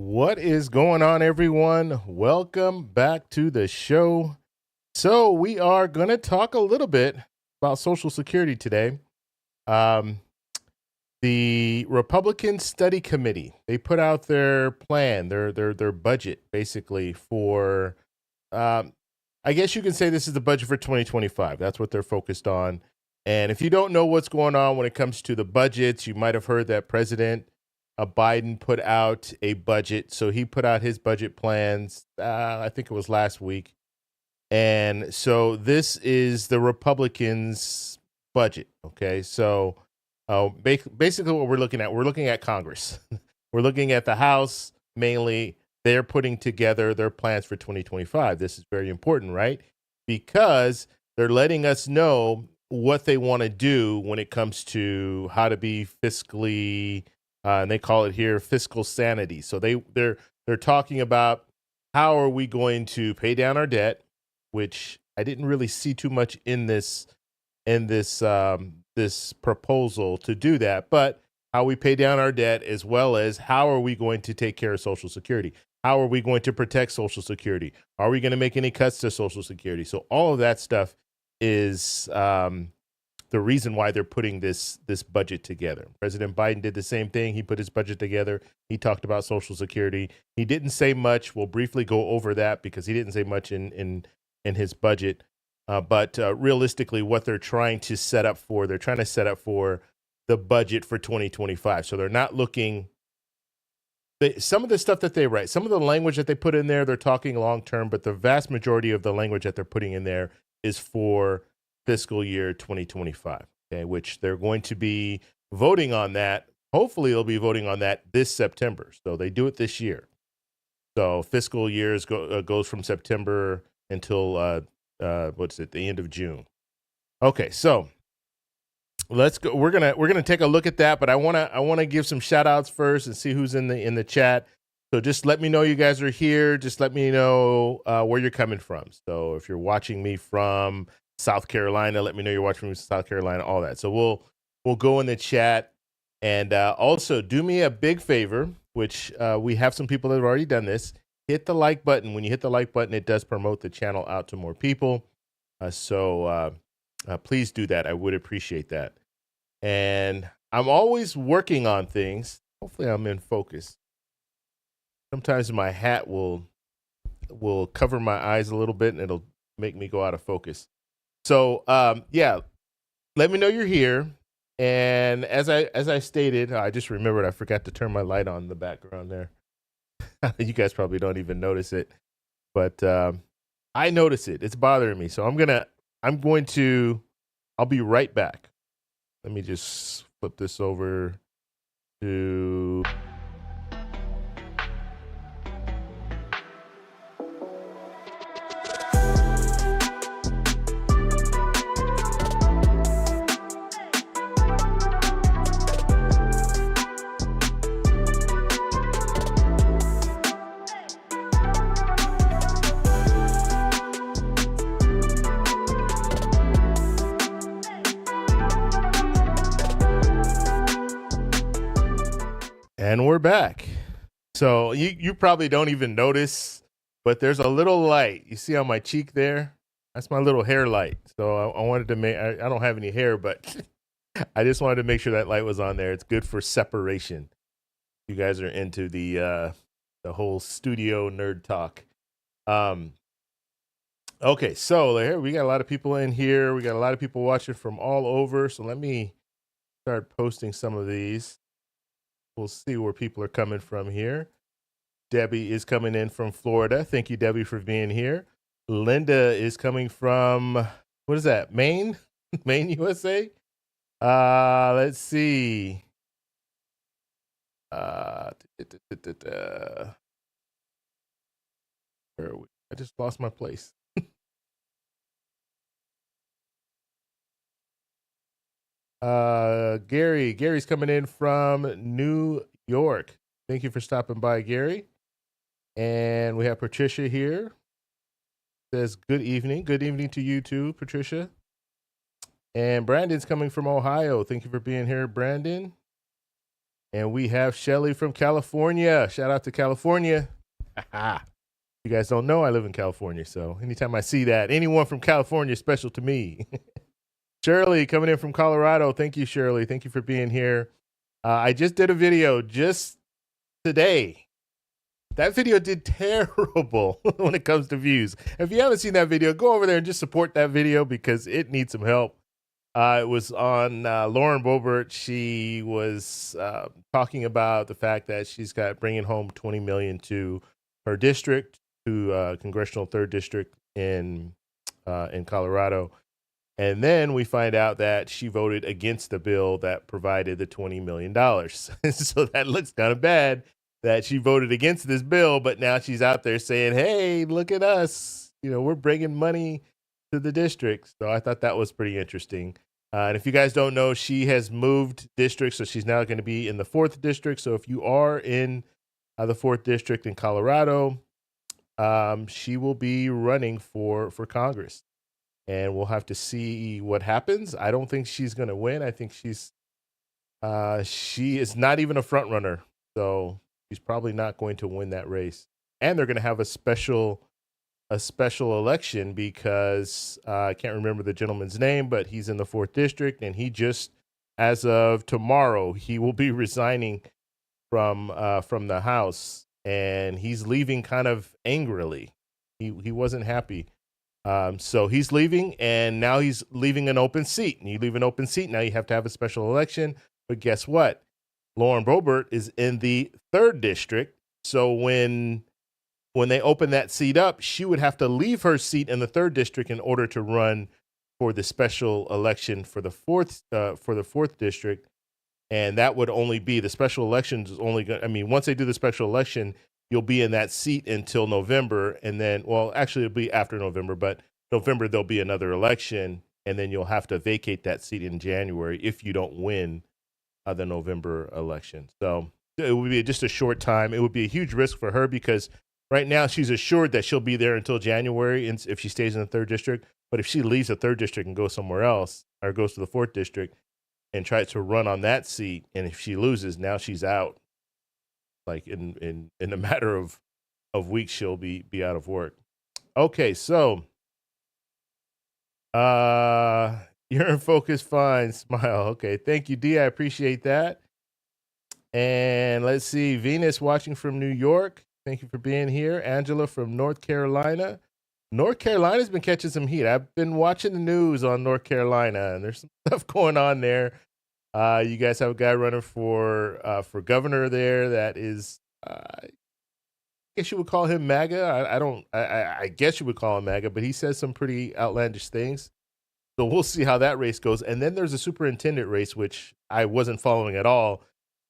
What is going on, everyone? Welcome back to the show. So, we are going to talk a little bit about Social Security today. Um, the Republican Study Committee, they put out their plan, their budget basically for um, I guess you can say this is the budget for 2025. That's what they're focused on. And if you don't know what's going on when it comes to the budgets, you might have heard that President Biden put out a budget. So he put out his budget plans, I think it was last week. And so this is the Republicans' budget. Okay. So basically, what we're looking at Congress. We're looking at the House mainly. They're putting together their plans for 2025. This is very important, right? Because they're letting us know what they want to do when it comes to how to be fiscally, and they call it here fiscal sanity. So they're talking about how are we going to pay down our debt, which I didn't really see too much in this proposal to do that, but how we pay down our debt, as well as how are we going to take care of Social Security? How are we going to protect Social Security? Are we going to make any cuts to Social Security? So all of that stuff is the reason why they're putting this budget together. President Biden did the same thing. He put his budget together. He talked about Social Security. He didn't say much. We'll briefly go over that because he didn't say much in his budget. But realistically, what they're trying to set up for, they're trying to set up for the budget for 2025. So they're not looking. Some of the stuff that they write, some of the language that they put in there, they're talking long term, but the vast majority of the language that they're putting in there is for fiscal year 2025, okay, which they're going to be voting on that. Hopefully, they'll be voting on that this September. So they do it this year. So fiscal years goes from September until the end of June. Okay, so let's go. We're gonna take a look at that, but I wanna give some shout outs first and see who's in the chat. So just let me know you guys are here. Just let me know where you're coming from. So if you're watching me from South Carolina, let me know you're watching me from South Carolina. All that. So we'll go in the chat, and also do me a big favor, which we have some people that have already done this. Hit the like button. When you hit the like button, it does promote the channel out to more people. So please do that. I would appreciate that. And I'm always working on things. Hopefully I'm in focus. Sometimes my hat will cover my eyes a little bit and it'll make me go out of focus. So yeah, let me know you're here. And as I stated, I just remembered I forgot to turn my light on in the background there. You guys probably don't even notice it, but I notice it. It's bothering me. So I'll be right back. Let me just flip this over to. And we're back. So you probably don't even notice, but there's a little light. You see on my cheek there? That's my little hair light. So I wanted to make, I don't have any hair, but I just wanted to make sure that light was on there. It's good for separation. You guys are into the whole studio nerd talk. Okay, so here we got a lot of people in here. We got a lot of people watching from all over. So let me start posting some of these. We'll see where people are coming from here. Debbie is coming in from Florida. Thank you, Debbie, for being here. Linda is coming from, what is that, Maine? Maine, USA? Let's see. Where are we? I just lost my place. Gary's coming in from New York. Thank you for stopping by, Gary. And we have Patricia here. Says good evening. Good evening to you too, Patricia. And Brandon's coming from Ohio. Thank you for being here, Brandon. And we have Shelly from California. Shout out to California. You guys don't know I live in California, so anytime I see that, anyone from California is special to me. Shirley coming in from Colorado. Thank you, Shirley. Thank you for being here. I just did a video just today. That video did terrible when it comes to views. If you haven't seen that video, go over there and just support that video because it needs some help. It was on Lauren Boebert. She was talking about the fact that she's got bringing home $20 million to her district, to Congressional 3rd District in Colorado. And then we find out that she voted against the bill that provided the $20 million. So that looks kind of bad that she voted against this bill, but now she's out there saying, hey, look at us. You know, we're bringing money to the district. So I thought that was pretty interesting. And if you guys don't know, she has moved districts. So she's now going to be in the 4th district. So if you are in the 4th district in Colorado, she will be running for Congress. And we'll have to see what happens. I don't think she's going to win. I think she is not even a front runner. So she's probably not going to win that race. And they're going to have a special election because I can't remember the gentleman's name, but he's in the 4th district, and he just, as of tomorrow, he will be resigning from the House, and he's leaving kind of angrily. He wasn't happy. So he's leaving, and now he's leaving an open seat. And you leave an open seat, now you have to have a special election. But guess what? Lauren Boebert is in the 3rd district. So when they open that seat up, she would have to leave her seat in the 3rd district in order to run for the special election for the 4th district. And that would only be, the special elections is only going, I mean, once they do the special election, you'll be in that seat until November. And then, well, actually it'll be after November, but November there'll be another election, and then you'll have to vacate that seat in January if you don't win the November election. So it would be just a short time. It would be a huge risk for her because right now she's assured that she'll be there until January if she stays in the 3rd district. But if she leaves the 3rd district and goes somewhere else, or goes to the 4th district and tries to run on that seat, and if she loses, now she's out. Like in a matter of weeks, she'll be out of work. Okay, so you're in focus, fine, smile. Okay, thank you, D. I appreciate that. And let's see, Venus watching from New York. Thank you for being here. Angela from North Carolina. North Carolina's been catching some heat. I've been watching the news on North Carolina, and there's some stuff going on there. You guys have a guy running for governor there that is, I guess you would call him MAGA. I guess you would call him MAGA, but he says some pretty outlandish things. So we'll see how that race goes. And then there's a superintendent race, which I wasn't following at all,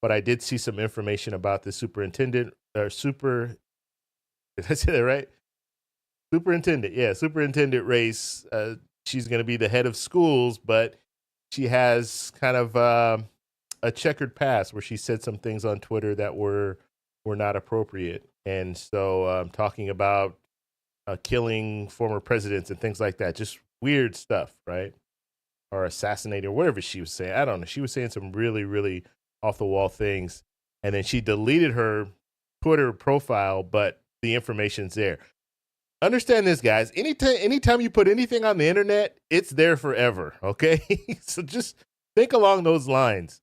but I did see some information about the superintendent, did I say that right? Superintendent race. She's going to be the head of schools, but she has kind of a checkered past where she said some things on Twitter that were not appropriate. And so I'm talking about killing former presidents and things like that. Just weird stuff, right? Or assassinating, or whatever she was saying. I don't know. She was saying some really, really off the wall things. And then she deleted her Twitter profile, but the information's there. Understand this, guys. Anytime you put anything on the internet, it's there forever, okay? So just think along those lines,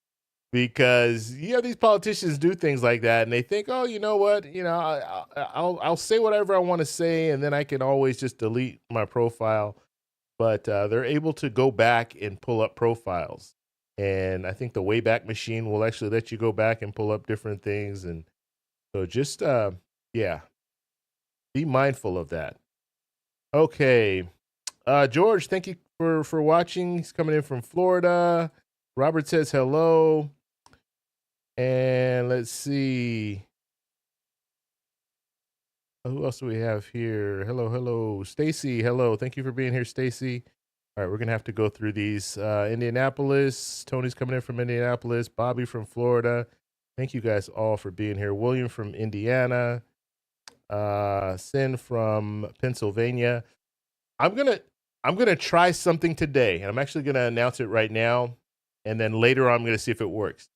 because you have these politicians do things like that, and they think, oh, you know what? You know, I'll say whatever I want to say, and then I can always just delete my profile. But they're able to go back and pull up profiles, and I think the Wayback Machine will actually let you go back and pull up different things, and so just yeah. Be mindful of that. Okay. George, thank you for watching. He's coming in from Florida. Robert says hello. And let's see. Who else do we have here? Hello. Stacy, hello. Thank you for being here, Stacy. All right, we're going to have to go through these. Indianapolis. Tony's coming in from Indianapolis. Bobby from Florida. Thank you guys all for being here. William from Indiana. Sin from Pennsylvania. I'm gonna try something today, and I'm actually gonna announce it right now, and then later on I'm gonna see if it works.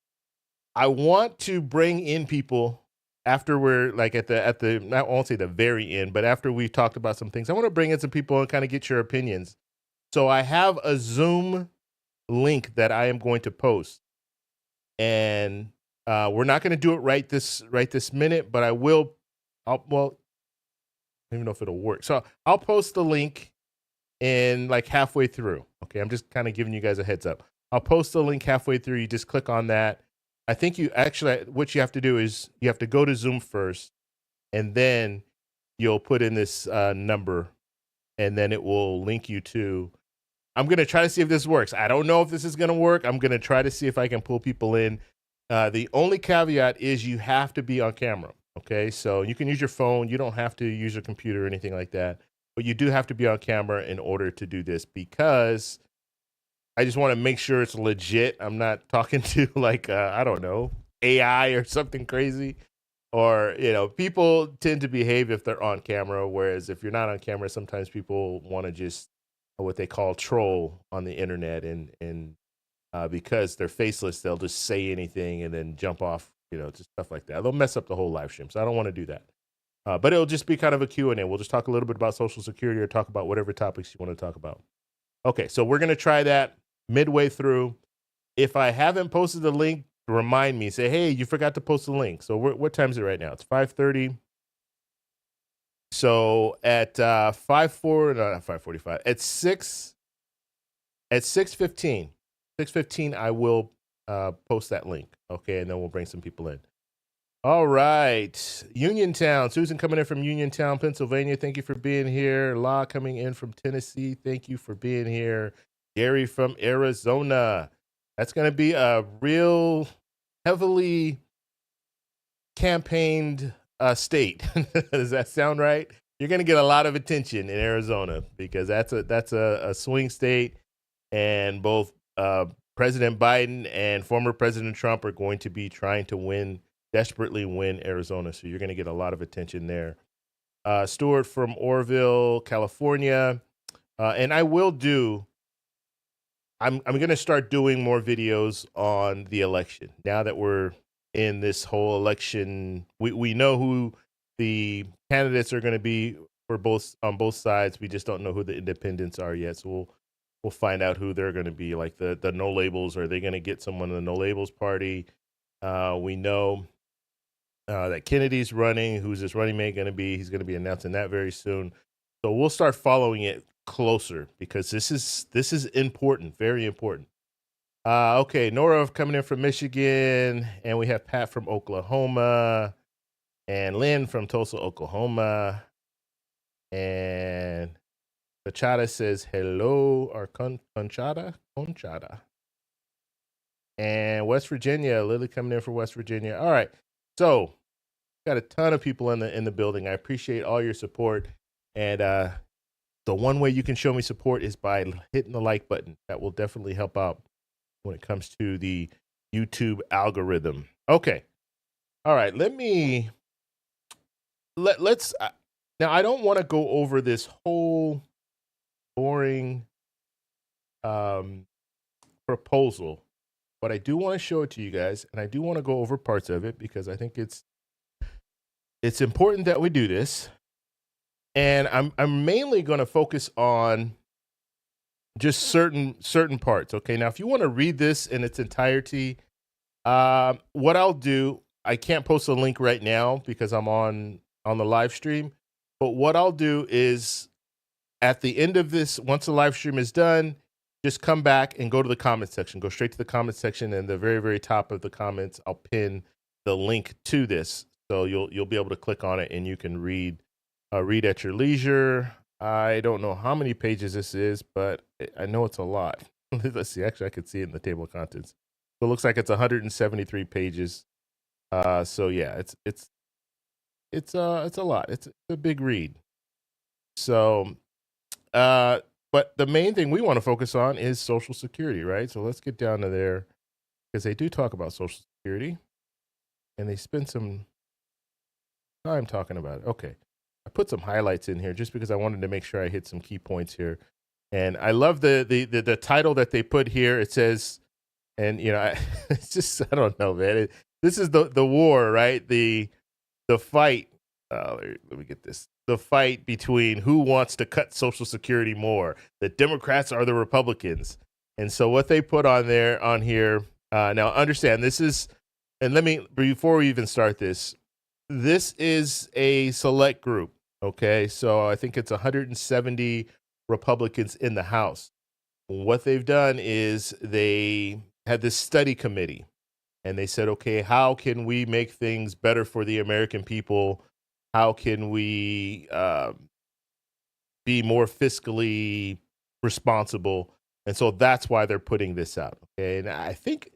I want to bring in people after we're like at the I won't say the very end, but after we've talked about some things, I want to bring in some people and kind of get your opinions. So I have a Zoom link that I am going to post, and we're not going to do it right this minute, but I will. Well, I don't even know if it'll work. So I'll post the link in like halfway through. Okay, I'm just kind of giving you guys a heads up. I'll post the link halfway through. You just click on that. I think you actually, what you have to do is you have to go to Zoom first, and then you'll put in this number, and then it will link you to. I'm going to try to see if this works. I don't know if this is going to work. I'm going to try to see if I can pull people in. The only caveat is you have to be on camera. Okay, so you can use your phone. You don't have to use your computer or anything like that. But you do have to be on camera in order to do this, because I just want to make sure it's legit. I'm not talking to like, I don't know, AI or something crazy. Or, people tend to behave if they're on camera. Whereas if you're not on camera, sometimes people want to just what they call troll on the internet. And because they're faceless, they'll just say anything and then jump off, just stuff like that. They'll mess up the whole live stream. So I don't want to do that. But it'll just be kind of a Q&A. We'll just talk a little bit about Social Security or talk about whatever topics you want to talk about. Okay, so we're going to try that midway through. If I haven't posted the link, remind me. Say, hey, you forgot to post the link. So what time is it right now? It's 5:30. So at 5:45. At 6:15, I will post that link. Okay, and then we'll bring some people in. All right. Uniontown. Susan coming in from Uniontown, Pennsylvania. Thank you for being here. La coming in from Tennessee. Thank you for being here. Gary from Arizona. That's going to be a real heavily campaigned state. Does that sound right? You're going to get a lot of attention in Arizona because that's a swing state, and both President Biden and former President Trump are going to be trying to desperately win Arizona. So you're going to get a lot of attention there. Stuart from Orville, California. And I'm going to start doing more videos on the election. Now that we're in this whole election, we know who the candidates are going to be on both sides. We just don't know who the independents are yet. So we'll find out who they're going to be. Like the no labels. Are they going to get someone in the no labels party? We know that Kennedy's running. Who's this running mate going to be? He's going to be announcing that very soon. So we'll start following it closer because this is important, very important. Okay, Nora coming in from Michigan, and we have Pat from Oklahoma, and Lynn from Tulsa, Oklahoma, and Conchada says hello, or Conchada, and West Virginia, Lily coming in from West Virginia. All right, so got a ton of people in the building. I appreciate all your support, and the one way you can show me support is by hitting the like button. That will definitely help out when it comes to the YouTube algorithm. Okay. All right. Let's now I don't want to go over this whole boring proposal, but I do want to show it to you guys, and I do want to go over parts of it because I think it's important that we do this. And I'm mainly going to focus on just certain parts. Okay. Now, if you want to read this in its entirety, what I'll do, I can't post a link right now because I'm on the live stream. But what I'll do is at the end of this, once the live stream is done, just come back and go to the comment section. Go straight to the comment section, and the very, very top of the comments, I'll pin the link to this. So you'll be able to click on it and you can read at your leisure. I don't know how many pages this is, but I know it's a lot. Let's see. Actually, I could see it in the table of contents. So it looks like it's 173 pages. So yeah, it's a lot. It's a big read. So, but the main thing we want to focus on is Social Security, right? So let's get down to there because they do talk about Social Security, and they spend some time talking about it. Okay. I put some highlights in here just because I wanted to make sure I hit some key points here. And I love the title that they put here. It says, and it's just, I don't know, man. this is the war, right? The fight. Let me get this. The fight between who wants to cut Social Security more, the Democrats or the Republicans. And so what they put on here. Now understand this is, and let me before we even start this is a select group. Okay, so I think it's 170 Republicans in the House. What they've done is they had this study committee and they said, okay, how can we make things better for the American people? How can we be more fiscally responsible? And so that's why they're putting this out. Okay. And I think,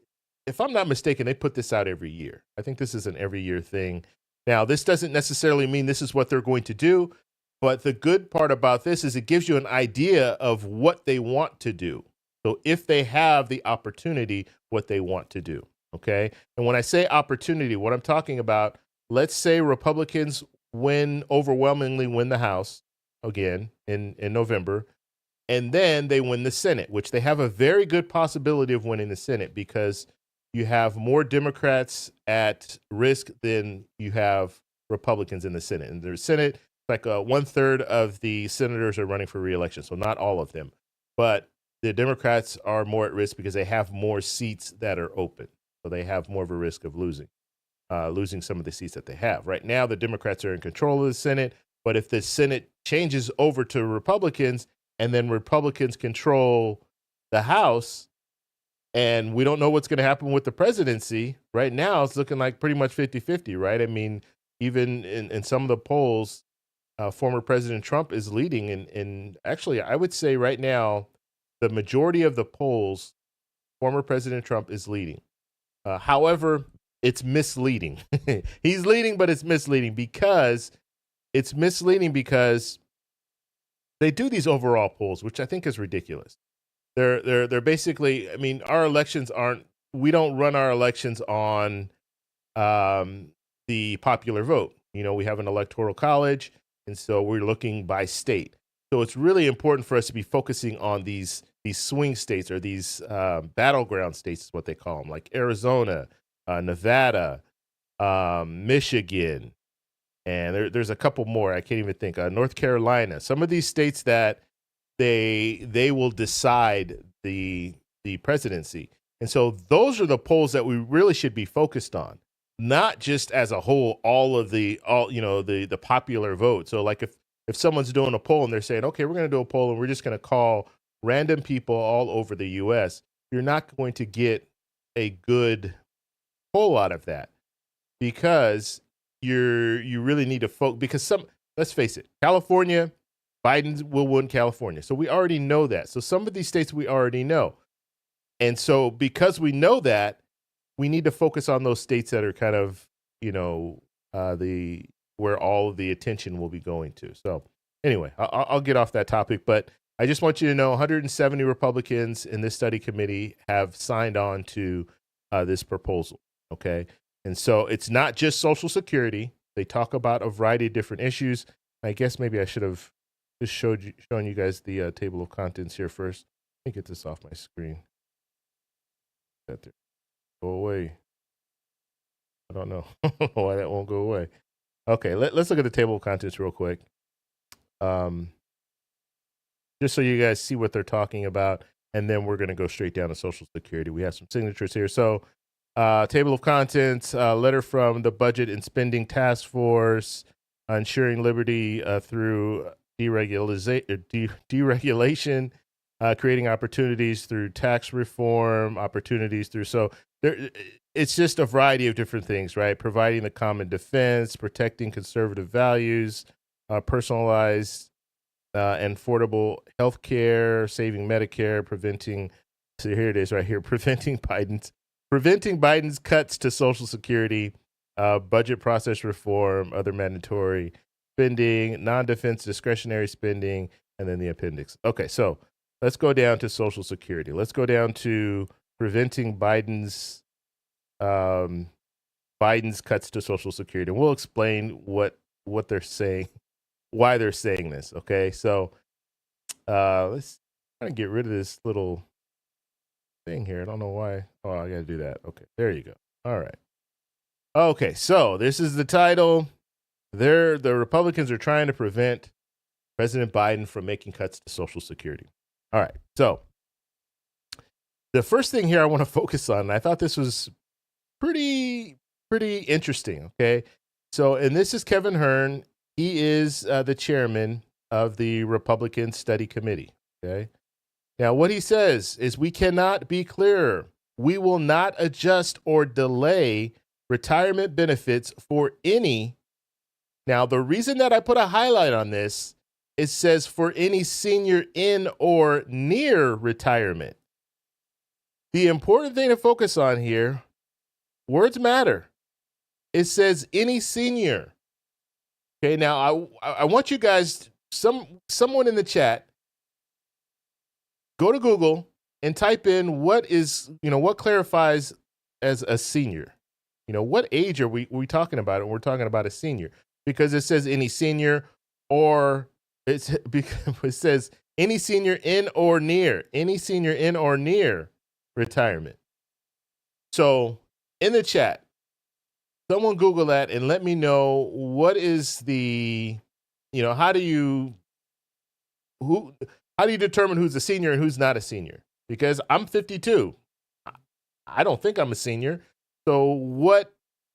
if I'm not mistaken, they put this out every year. I think this is an every year thing. Now, this doesn't necessarily mean this is what they're going to do, but the good part about this is it gives you an idea of what they want to do. So if they have the opportunity, what they want to do. Okay. And when I say opportunity, what I'm talking about, let's say Republicans overwhelmingly win the House again in November, and then they win the Senate, which they have a very good possibility of winning the Senate because you have more Democrats at risk than you have Republicans in the Senate. In the Senate, like 1/3 of the senators are running for reelection, so not all of them. But the Democrats are more at risk because they have more seats that are open. So they have more of a risk of losing some of the seats that they have. Right now, the Democrats are in control of the Senate, but if the Senate changes over to Republicans and then Republicans control the House, and we don't know what's going to happen with the presidency, right now it's looking like pretty much 50-50, right? I mean, even in some of the polls, former President Trump is leading. And actually, I would say right now, the majority of the polls, former President Trump is leading. However, it's misleading. He's leading, but it's misleading because they do these overall polls, which I think is ridiculous. They're basically, I mean, our elections aren't. We don't run our elections on the popular vote. You know, we have an electoral college, and so we're looking by state. So it's really important for us to be focusing on these swing states, or these battleground states, is what they call them, like Arizona, Nevada, Michigan, and there's a couple more I can't even think. North Carolina. Some of these states that they will decide the presidency, and so those are the polls that we really should be focused on, not just as a whole, the popular vote. So like if someone's doing a poll and they're saying, okay, we're going to do a poll and we're just going to call random people all over the U.S., you're not going to get a good poll out of that, because you really need to focus, because let's face it, California, Biden will win California. So we already know that. So some of these states we already know. And so because we know that, we need to focus on those states that are kind of, the where all of the attention will be going to. So anyway, I'll get off that topic, but I just want you to know 170 Republicans in this study committee have signed on to this proposal. Okay. And so it's not just Social Security. They talk about a variety of different issues. I guess maybe I should have just shown you guys the table of contents here first. Let me get this off my screen. That there. Go away. I don't know why that won't go away. Okay, let's look at the table of contents real quick. Just so you guys see what they're talking about, and then we're going to go straight down to Social Security. We have some signatures here. So table of contents, letter from the Budget and Spending Task Force, ensuring liberty through deregulation, creating opportunities through tax reform, opportunities through, so there, it's just a variety of different things, right? Providing the common defense, protecting conservative values, personalized and affordable health care, saving Medicare, preventing, so here it is right here, preventing Biden's cuts to Social Security, budget process reform, other mandatory spending, non-defense discretionary spending, and then the appendix. Okay, so let's go down to Social Security. Let's go down to preventing Biden's cuts to Social Security, and we'll explain what they're saying, why they're saying this. Okay, so let's try to get rid of this little thing here. I don't know why. Oh, I got to do that. Okay, there you go. All right. Okay, so this is the title. The Republicans are trying to prevent President Biden from making cuts to Social Security. All right, so the first thing here I want to focus on, and I thought this was pretty interesting. Okay, so and this is Kevin Hearn. He is the chairman of the Republican Study Committee. Okay, now what he says is we cannot be clearer. We will not adjust or delay retirement benefits for any. Now the reason that I put a highlight on this, it says for any senior in or near retirement. The important thing to focus on here, words matter. It says any senior. Okay, now I want you guys, someone in the chat, go to Google and type in what clarifies as a senior. What age are we talking about? And we're talking about a senior because it says any senior, or it says any senior in or near retirement. So in the chat, someone Google that and let me know what is the, how do you determine who's a senior and who's not a senior? Because I'm 52. I don't think I'm a senior. So what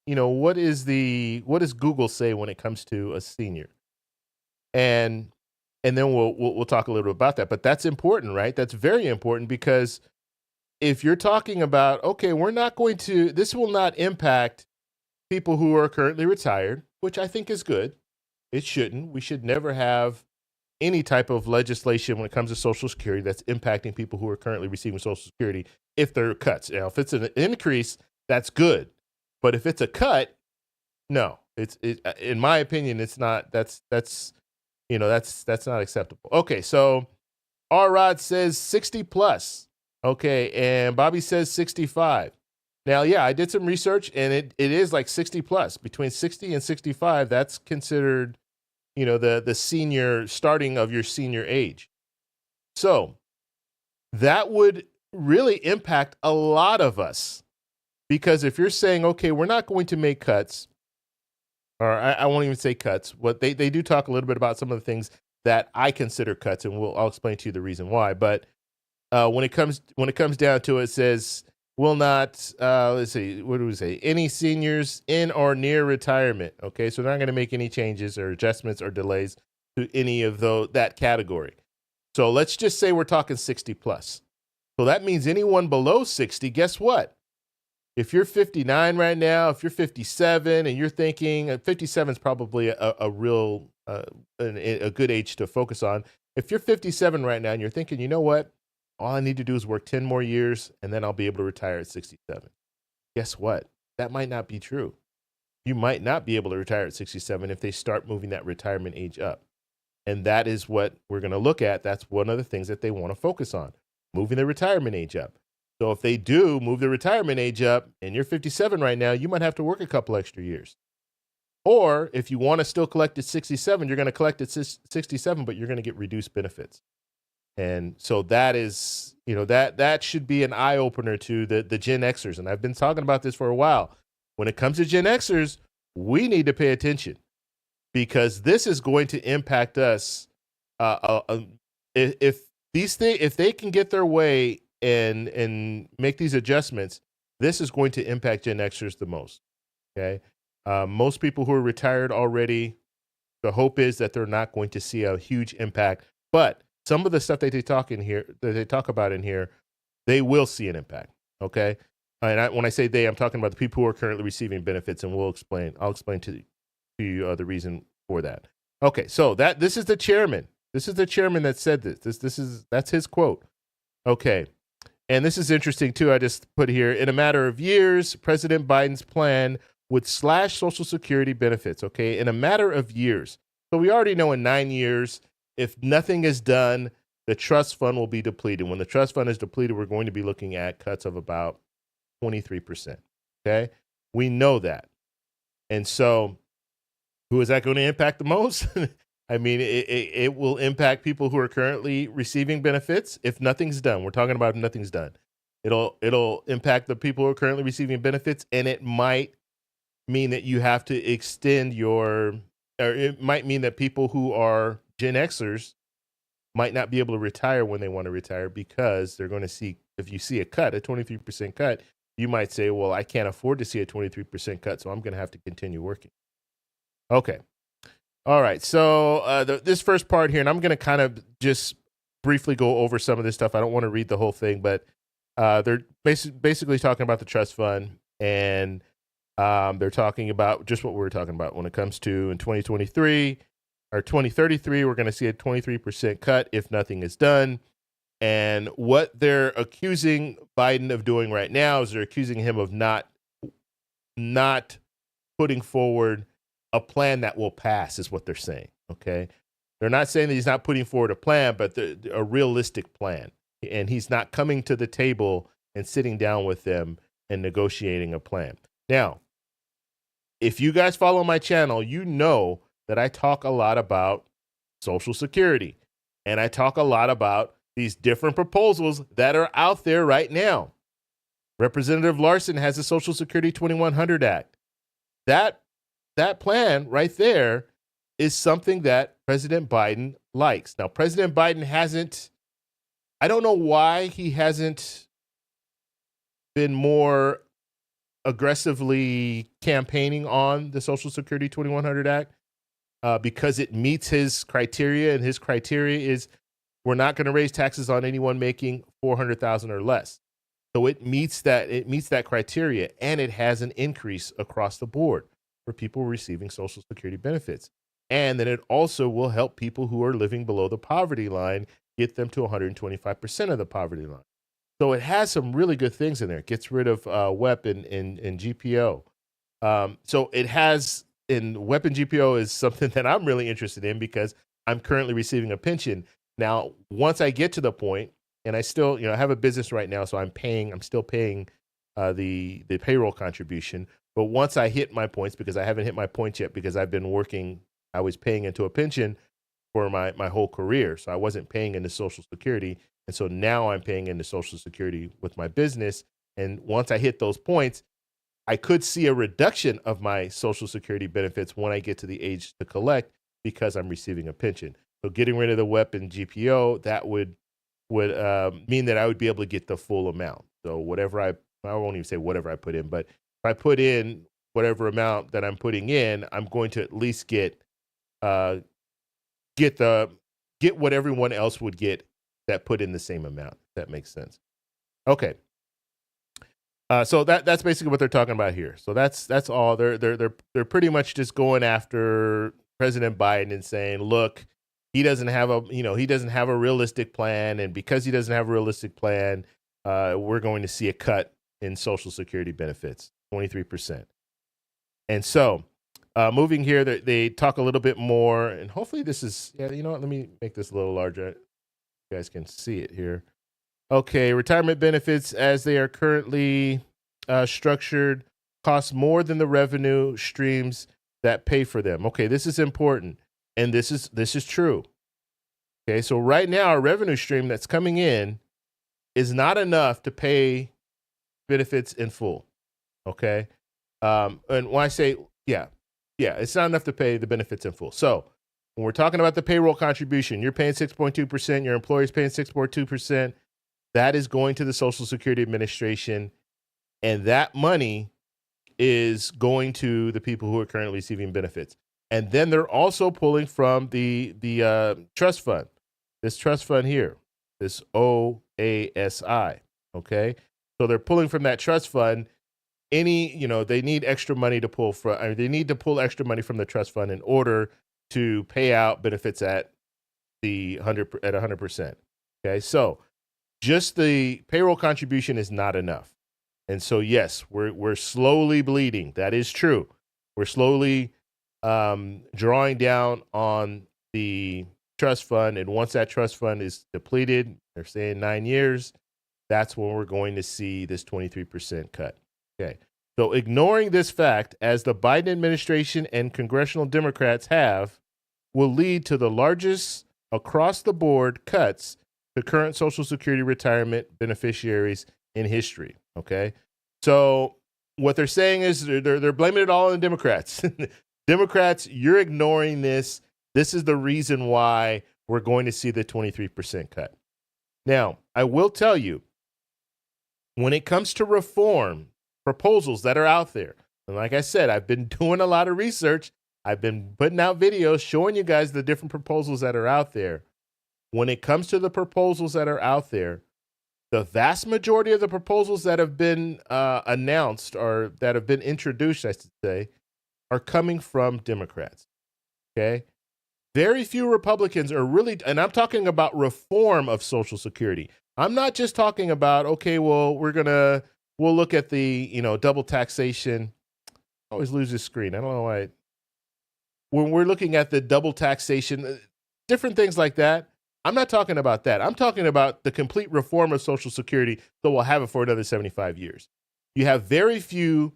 does Google say when it comes to a senior? And then we'll talk a little bit about that. But that's important, right? That's very important because if you're talking about, okay, this will not impact people who are currently retired, which I think is good. It shouldn't. We should never have any type of legislation when it comes to Social Security that's impacting people who are currently receiving Social Security if there are cuts. Now, if it's an increase, that's good. But if it's a cut, no. In my opinion, it's not. That's not acceptable. Okay, so R. Rod says 60 plus. Okay, and Bobby says 65. Now, yeah, I did some research, and it is like 60 plus. Between 60 and 65, that's considered, the senior, starting of your senior age. So that would really impact a lot of us. Because if you're saying, okay, we're not going to make cuts, or I won't even say cuts, what they do talk a little bit about some of the things that I consider cuts, and I'll explain to you the reason why. But when it comes down to it, it says will not, let's see, what do we say? Any seniors in or near retirement. Okay, so they're not going to make any changes or adjustments or delays to any of that category. So let's just say we're talking 60 plus. So that means anyone below 60, guess what? If you're 59 right now, if you're 57 and you're thinking 57 is probably a real, a good age to focus on. If you're 57 right now and you're thinking, you know what? All I need to do is work 10 more years and then I'll be able to retire at 67. Guess what? That might not be true. You might not be able to retire at 67 if they start moving that retirement age up. And that is what we're going to look at. That's one of the things that they want to focus on, moving the retirement age up. So if they do move the retirement age up and you're 57 right now, you might have to work a couple extra years. Or if you want to still collect at 67, you're going to collect at 67, but you're going to get reduced benefits. And so that is, that should be an eye opener to the Gen Xers. And I've been talking about this for a while. When it comes to Gen Xers, we need to pay attention because this is going to impact us. If they can get their way and make these adjustments, this is going to impact Gen Xers the most. Okay, most people who are retired already, the hope is that they're not going to see a huge impact, but some of the stuff that they talk about in here, they will see an impact. Okay, and when I say they, I'm talking about the people who are currently receiving benefits, and I'll explain to you the reason for that. Okay, so this is the chairman. This is the chairman that said this. That's his quote. Okay, and this is interesting too. I just put here, in a matter of years, President Biden's plan would slash Social Security benefits. Okay, in a matter of years. So we already know in 9 years. If nothing is done, the trust fund will be depleted. When the trust fund is depleted, we're going to be looking at cuts of about 23%. Okay? We know that. And so who is that going to impact the most? I mean, it will impact people who are currently receiving benefits if nothing's done. We're talking about if nothing's done. It'll impact the people who are currently receiving benefits, and it might mean that you have to extend your, or it might mean that people who are Gen Xers might not be able to retire when they want to retire because they're going to see, if you see a cut, a 23% cut, you might say, well, I can't afford to see a 23% cut, so I'm going to have to continue working. Okay. All right. So this first part here, and I'm going to kind of just briefly go over some of this stuff. I don't want to read the whole thing, but they're basically talking about the trust fund, and they're talking about just what we were talking about when it comes to in 2023 or 2033, we're going to see a 23% cut if nothing is done. And what they're accusing Biden of doing right now is they're accusing him of not putting forward a plan that will pass, is what they're saying. Okay. They're not saying that he's not putting forward a plan, but a realistic plan. And he's not coming to the table and sitting down with them and negotiating a plan. Now, if you guys follow my channel, you know that I talk a lot about Social Security, and I talk a lot about these different proposals that are out there right now. Representative Larson has the Social Security 2100 Act. That plan right there is something that President Biden likes. Now, President Biden hasn't, I don't know why he hasn't been more aggressively campaigning on the Social Security 2100 Act because it meets his criteria, and his criteria is we're not going to raise taxes on anyone making $400,000 or less. So it meets that criteria, and it has an increase across the board for people receiving Social Security benefits. And then it also will help people who are living below the poverty line, get them to 125% of the poverty line. So it has some really good things in there. It gets rid of WEP and GPO. So it has, and WEP and GPO is something that I'm really interested in because I'm currently receiving a pension. Now, once I get to the point, and I still, I have a business right now, so I'm still paying the payroll contribution. But once I hit my points, because I haven't hit my points yet, because I've been working, I was paying into a pension for my whole career. So I wasn't paying into Social Security. And so now I'm paying into Social Security with my business. And once I hit those points, I could see a reduction of my Social Security benefits when I get to the age to collect because I'm receiving a pension. So getting rid of the WEP and GPO, that would mean that I would be able to get the full amount. So whatever I won't even say whatever I put in, but if I put in whatever amount that I'm putting in, I'm going to at least get what everyone else would get that put in the same amount. If that makes sense. Okay. So that's basically what they're talking about here. So that's all. They're pretty much just going after President Biden and saying, look, he doesn't have a realistic plan, and because he doesn't have a realistic plan, we're going to see a cut in Social Security benefits, 23%. And so, moving here, they talk a little bit more, and hopefully this is, let me make this a little larger. You guys can see it here. Okay, retirement benefits as they are currently structured cost more than the revenue streams that pay for them. Okay, this is important, and this is true. Okay, so right now our revenue stream that's coming in is not enough to pay benefits in full. Okay, and when I say it's not enough to pay the benefits in full. So when we're talking about the payroll contribution, you're paying 6.2%, your employer's paying 6.2%. That is going to the Social Security Administration, and that money is going to the people who are currently receiving benefits. And then they're also pulling from the trust fund, this trust fund here, this OASI. Okay, so they're pulling from that trust fund. They need extra money to pull from. I mean, they need to pull extra money from the trust fund in order to pay out benefits at 100%. Okay, so just the payroll contribution is not enough. And so, yes, we're slowly bleeding. That is true. We're slowly drawing down on the trust fund. And once that trust fund is depleted, they're saying 9 years, that's when we're going to see this 23% cut. Okay. So ignoring this fact, as the Biden administration and congressional Democrats have, will lead to the largest across the board cuts to current Social Security retirement beneficiaries in history. Okay. So what they're saying is they're blaming it all on the Democrats. Democrats, you're ignoring this. This is the reason why we're going to see the 23% cut. Now, I will tell you, when it comes to reform proposals that are out there, and like I said, I've been doing a lot of research. I've been putting out videos showing you guys the different proposals that are out there. When it comes to the proposals that are out there, the vast majority of the proposals that have been announced or that have been introduced, I should say, are coming from Democrats. Okay? Very few Republicans are really, and I'm talking about reform of Social Security. I'm not just talking about, okay, well, we'll look at the, double taxation. I always lose this screen. I don't know why. When we're looking at the double taxation, different things like that, I'm not talking about that. I'm talking about the complete reform of Social Security, so we'll have it for another 75 years. You have very few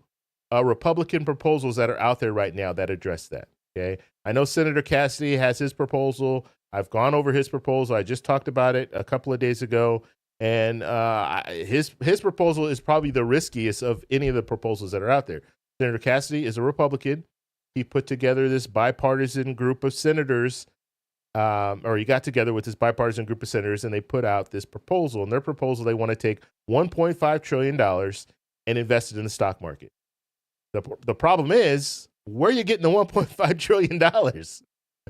Republican proposals that are out there right now that address that. Okay, I know Senator Cassidy has his proposal. I've gone over his proposal. I just talked about it a couple of days ago, and his proposal is probably the riskiest of any of the proposals that are out there. Senator Cassidy is a Republican. He put together this bipartisan group of senators, or he got together with this bipartisan group of senators, and they put out this proposal. And their proposal, they want to take $1.5 trillion and invest it in the stock market. The problem is, where are you getting the $1.5 trillion?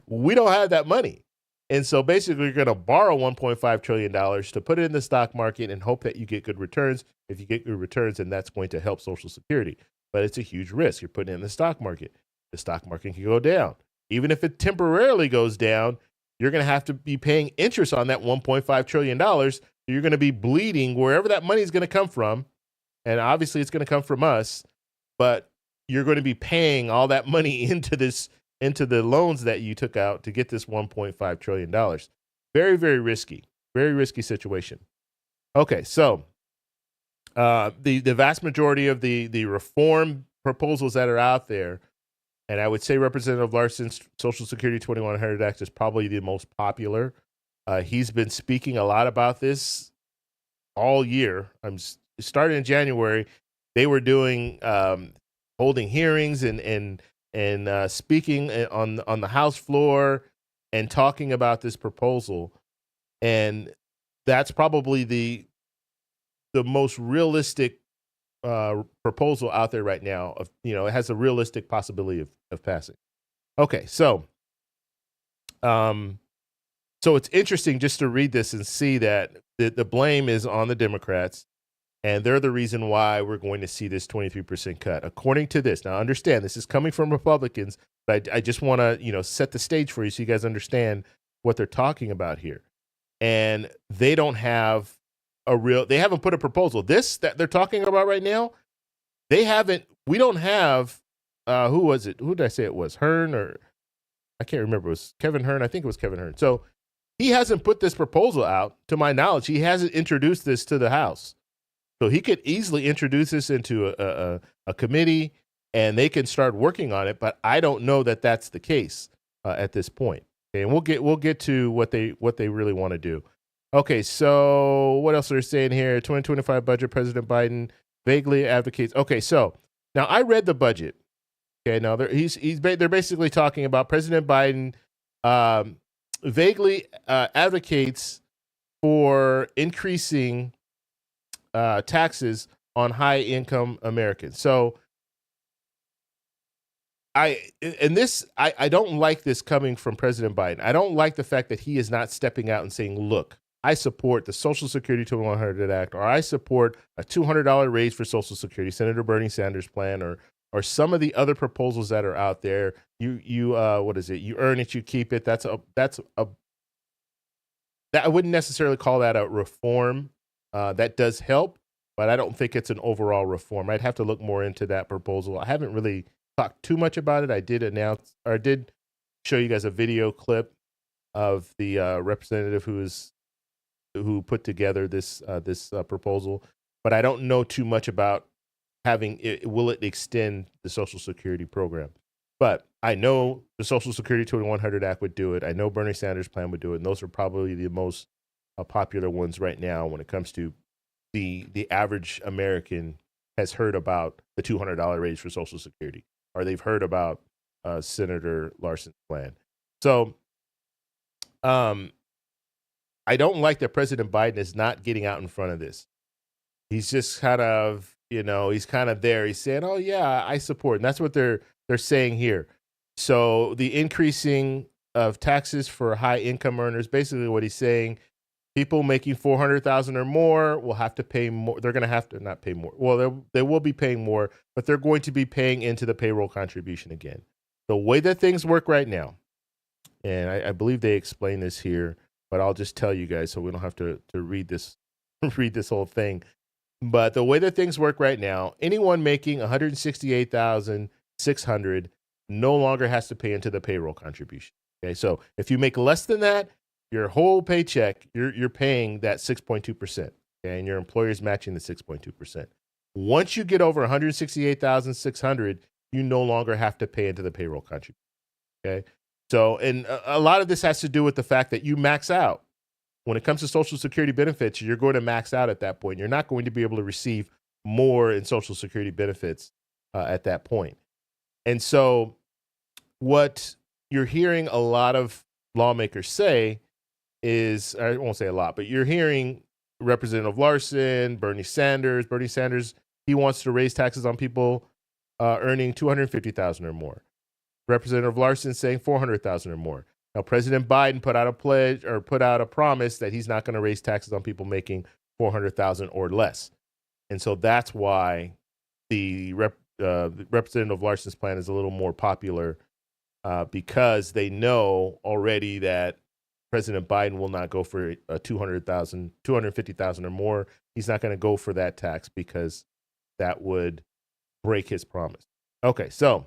We don't have that money. And so basically, you're going to borrow $1.5 trillion to put it in the stock market and hope that you get good returns. If you get good returns, then that's going to help Social Security. But it's a huge risk. You're putting it in the stock market. The stock market can go down. Even if it temporarily goes down, you're going to have to be paying interest on that $1.5 trillion. So you're going to be bleeding wherever that money is going to come from. And obviously, it's going to come from us. But you're going to be paying all that money into the loans that you took out to get this $1.5 trillion. Very, very risky situation. Okay, so the vast majority of the reform proposals that are out there, and I would say Representative Larson's Social Security 2100 Act is probably the most popular. He's been speaking a lot about this all year. Starting in January, they were doing holding hearings and speaking on the House floor and talking about this proposal. And that's probably the most realistic proposal out there right now. It has a realistic possibility of passing. Okay, so it's interesting just to read this and see that the blame is on the Democrats. And they're the reason why we're going to see this 23% cut. According to this, now understand this is coming from Republicans, but I just want to set the stage for you so you guys understand what they're talking about here. And they don't have they haven't put a proposal. This that they're talking about right now, we don't have, who was it? Who did I say it was? Hearn, or I can't remember. It was Kevin Hearn. I think it was Kevin Hearn. So he hasn't put this proposal out, to my knowledge. He hasn't introduced this to the House. So he could easily introduce this into a committee, and they can start working on it. But I don't know that that's the case at this point. Okay, and we'll get to what they really want to do. Okay, so what else are they saying here? 2025 budget, President Biden vaguely advocates. Okay, so now I read the budget. Okay, now they're basically talking about President Biden vaguely advocates for increasing taxes on high-income Americans. So I don't like this coming from President Biden. I don't like the fact that he is not stepping out and saying, look, I support the Social Security 2100 Act, or I support a $200 raise for Social Security, Senator Bernie Sanders' plan, or some of the other proposals that are out there. What is it? You earn it, you keep it. I wouldn't necessarily call that a reform. That does help, but I don't think it's an overall reform. I'd have to look more into that proposal. I haven't really talked too much about it. I did show you guys a video clip of the representative who put together this proposal, but I don't know too much about will it extend the Social Security program. But I know the Social Security 2100 Act would do it. I know Bernie Sanders' plan would do it, and those are probably the most popular ones right now when it comes to the average American has heard about the $200 raise for Social Security, or they've heard about Senator Larson's plan. So I don't like that President Biden is not getting out in front of this. He's just kind of, he's kind of there. He's saying, "Oh yeah, I support," and that's what they're saying here. So the increasing of taxes for high income earners, basically what he's saying, people making 400,000 or more will have to pay more. They're going to have to not pay more. Well, they will be paying more, but they're going to be paying into the payroll contribution again. The way that things work right now, and I believe they explain this here, but I'll just tell you guys so we don't have to read this read this whole thing. But the way that things work right now, anyone making 168,600 no longer has to pay into the payroll contribution. Okay, so if you make less than that, your whole paycheck, you're paying that 6.2%. Okay, and your employer is matching the 6.2%. Once you get over 168,600, you no longer have to pay into the payroll contribution. Okay, so and a lot of this has to do with the fact that you max out. When it comes to Social Security benefits, you're going to max out at that point. You're not going to be able to receive more in Social Security benefits at that point. And so what you're hearing a lot of lawmakers say is, I won't say a lot, but you're hearing Representative Larson, Bernie Sanders, he wants to raise taxes on people earning $250,000 or more. Representative Larson saying $400,000 or more. Now, President Biden put out a pledge or put out a promise that he's not going to raise taxes on people making $400,000 or less. And so that's why the Representative Larson's plan is a little more popular because they know already that President Biden will not go for a $250,000 or more. He's not going to go for that tax because that would break his promise. Okay, so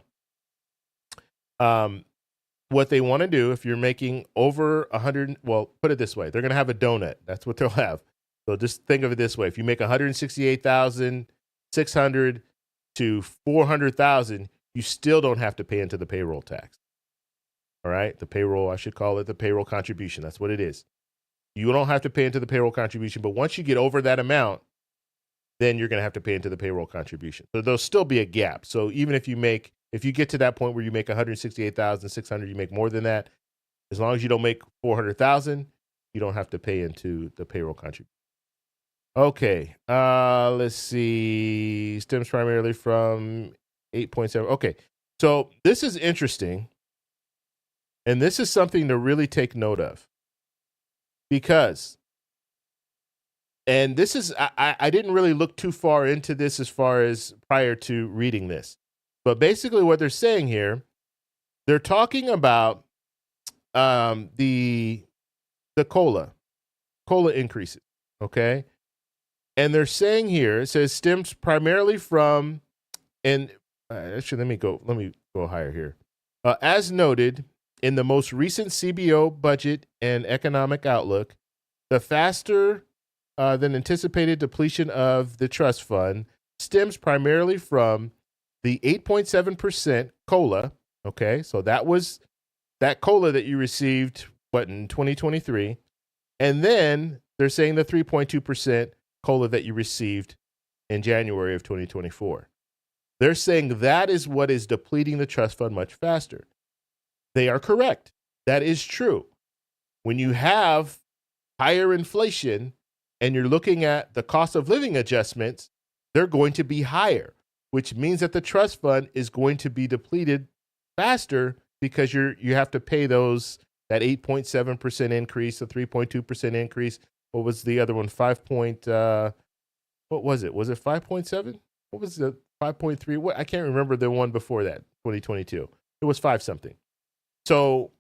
what they want to do, if you're making over 100, well, put it this way, they're going to have a donut. That's what they'll have. So just think of it this way: if you make 168,600 to 400,000, you still don't have to pay into the payroll tax. All right, the payroll, I should call it the payroll contribution. That's what it is. You don't have to pay into the payroll contribution, but once you get over that amount, then you're going to have to pay into the payroll contribution. So there'll still be a gap. So even if you get to that point where you make 168,600, you make more than that, as long as you don't make 400,000, you don't have to pay into the payroll contribution. Okay, let's see. Stems primarily from 8.7. Okay, so this is interesting, and this is something to really take note of because, and this is, I didn't really look too far into this as far as prior to reading this. But basically what they're saying here, they're talking about the COLA increases, okay? And they're saying here, it says stems primarily from, and actually let me go higher here. As noted in the most recent CBO budget and economic outlook, the faster than anticipated depletion of the trust fund stems primarily from the 8.7% COLA, okay? So that was that COLA that you received, in 2023. And then they're saying the 3.2% COLA that you received in January of 2024. They're saying that is what is depleting the trust fund much faster. They are correct. That is true. When you have higher inflation and you're looking at the cost of living adjustments, they're going to be higher, which means that the trust fund is going to be depleted faster because you have to pay that 8.7% increase, the 3.2% increase. What was the other one? What was it? Was it 5.7? What was the 5.3? What, I can't remember the one before that, 2022. It was 5 something. So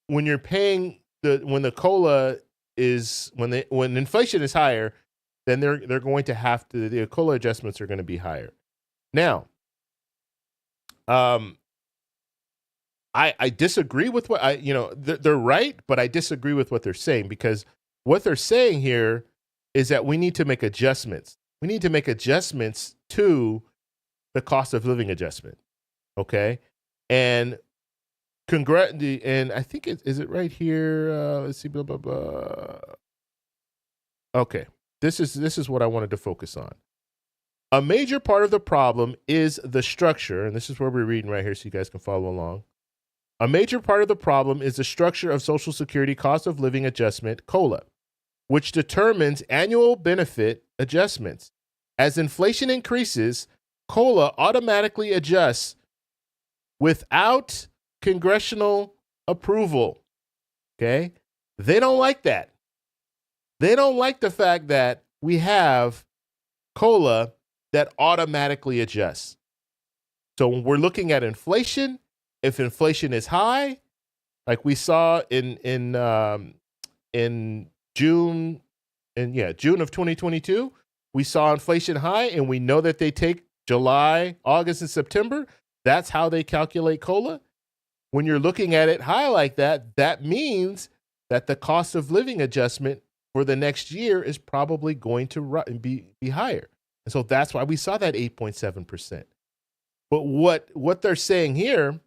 when you're paying when the COLA is, when inflation is higher, then they're going to have to, the COLA adjustments are going to be higher. Now, I disagree with what they're right, but I disagree with what they're saying, because what they're saying here is that we need to make adjustments. We need to make adjustments to the cost of living adjustment. Okay. And and I think is it right here? Let's see, blah, blah, blah. Okay. This is what I wanted to focus on. A major part of the problem is the structure, and this is where we're reading right here so you guys can follow along. A major part of the problem is the structure of Social Security cost of living adjustment, COLA, which determines annual benefit adjustments. As inflation increases, COLA automatically adjusts without congressional approval. Okay? They don't like that. They don't like the fact that we have COLA that automatically adjusts. So when we're looking at inflation, if inflation is high, like we saw in June, June of 2022, we saw inflation high, and we know that they take July, August, and September. That's how they calculate COLA. When you're looking at it high like that, that means that the cost of living adjustment for the next year is probably going to be higher. And so that's why we saw that 8.7%. But what they're saying here,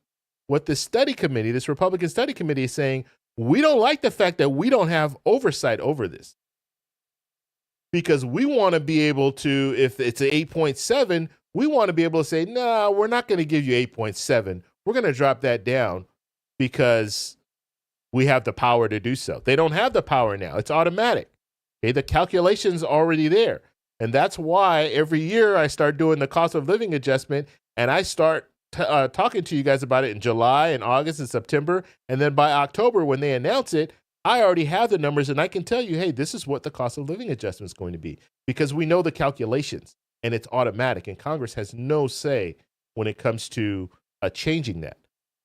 what this study committee, this Republican study committee is saying, we don't like the fact that we don't have oversight over this. Because we want to be able to, if it's an 8.7, we want to be able to say, no, we're not going to give you 8.7. We're going to drop that down because we have the power to do so. They don't have the power now. It's automatic. Okay, the calculation's already there. And that's why every year I start doing the cost of living adjustment, and I start talking to you guys about it in July and August and September. And then by October, when they announce it, I already have the numbers and I can tell you, hey, this is what the cost of living adjustment is going to be, because we know the calculations and it's automatic, and Congress has no say when it comes to changing that.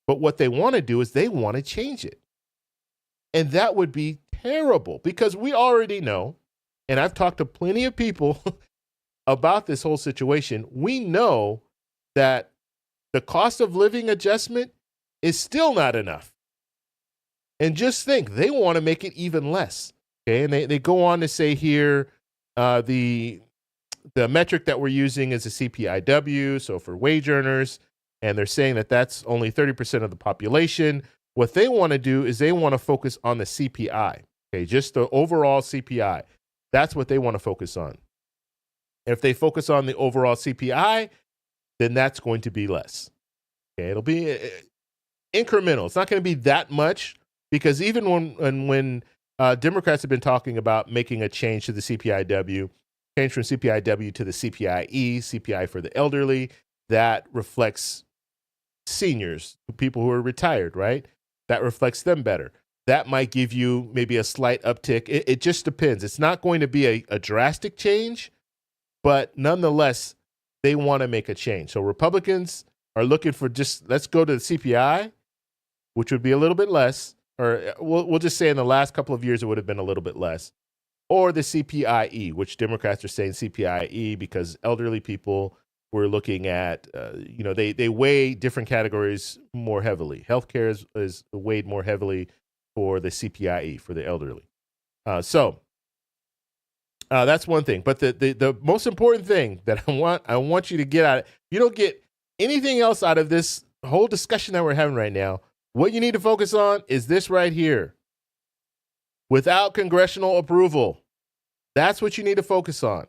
But what they want to do is they want to change it. And that would be terrible, because we already know, and I've talked to plenty of people about this whole situation. We know that the cost of living adjustment is still not enough. And just think, they want to make it even less. Okay, and they go on to say here, the metric that we're using is a CPIW, so for wage earners, and they're saying that that's only 30% of the population. What they want to do is they want to focus on the CPI, okay, just the overall CPI. That's what they want to focus on. If they focus on the overall CPI, then that's going to be less. Okay, it'll be incremental. It's not going to be that much, because even when Democrats have been talking about making a change to the CPIW, change from CPIW to the CPIE, CPI for the elderly, that reflects seniors, people who are retired, right? That reflects them better. That might give you maybe a slight uptick. It just depends. It's not going to be a drastic change, but nonetheless, they want to make a change. So Republicans are looking for just, let's go to the CPI, which would be a little bit less, or we'll just say in the last couple of years, it would have been a little bit less, or the CPIE, which Democrats are saying CPIE because elderly people, we're looking at, they weigh different categories more heavily. Healthcare is weighed more heavily for the CPIE, for the elderly. So that's one thing. But the most important thing that I want you to get out of, you don't get anything else out of this whole discussion that we're having right now. What you need to focus on is this right here. Without congressional approval, that's what you need to focus on.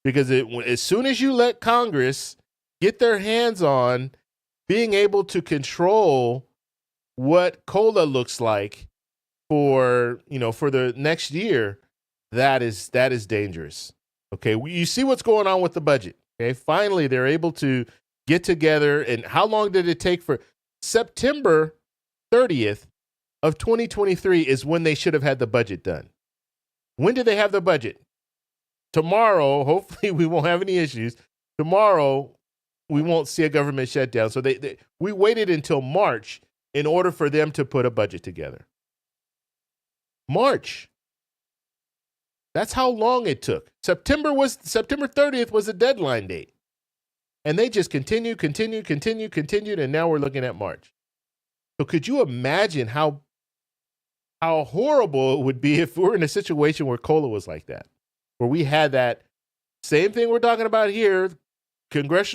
Because as soon as you let Congress get their hands on being able to control what COLA looks like for the next year, that is dangerous. Okay, you see what's going on with the budget. Okay, finally they're able to get together. And how long did it take? For September 30th of 2023 is when they should have had the budget done. When did they have the budget? Tomorrow, hopefully we won't have any issues. Tomorrow, we won't see a government shutdown. So we waited until March in order for them to put a budget together. March. That's how long it took. September 30th was the deadline date. And they just continued, and now we're looking at March. So could you imagine how horrible it would be if we were in a situation where COLA was like that? Where we had that same thing we're talking about here. Congress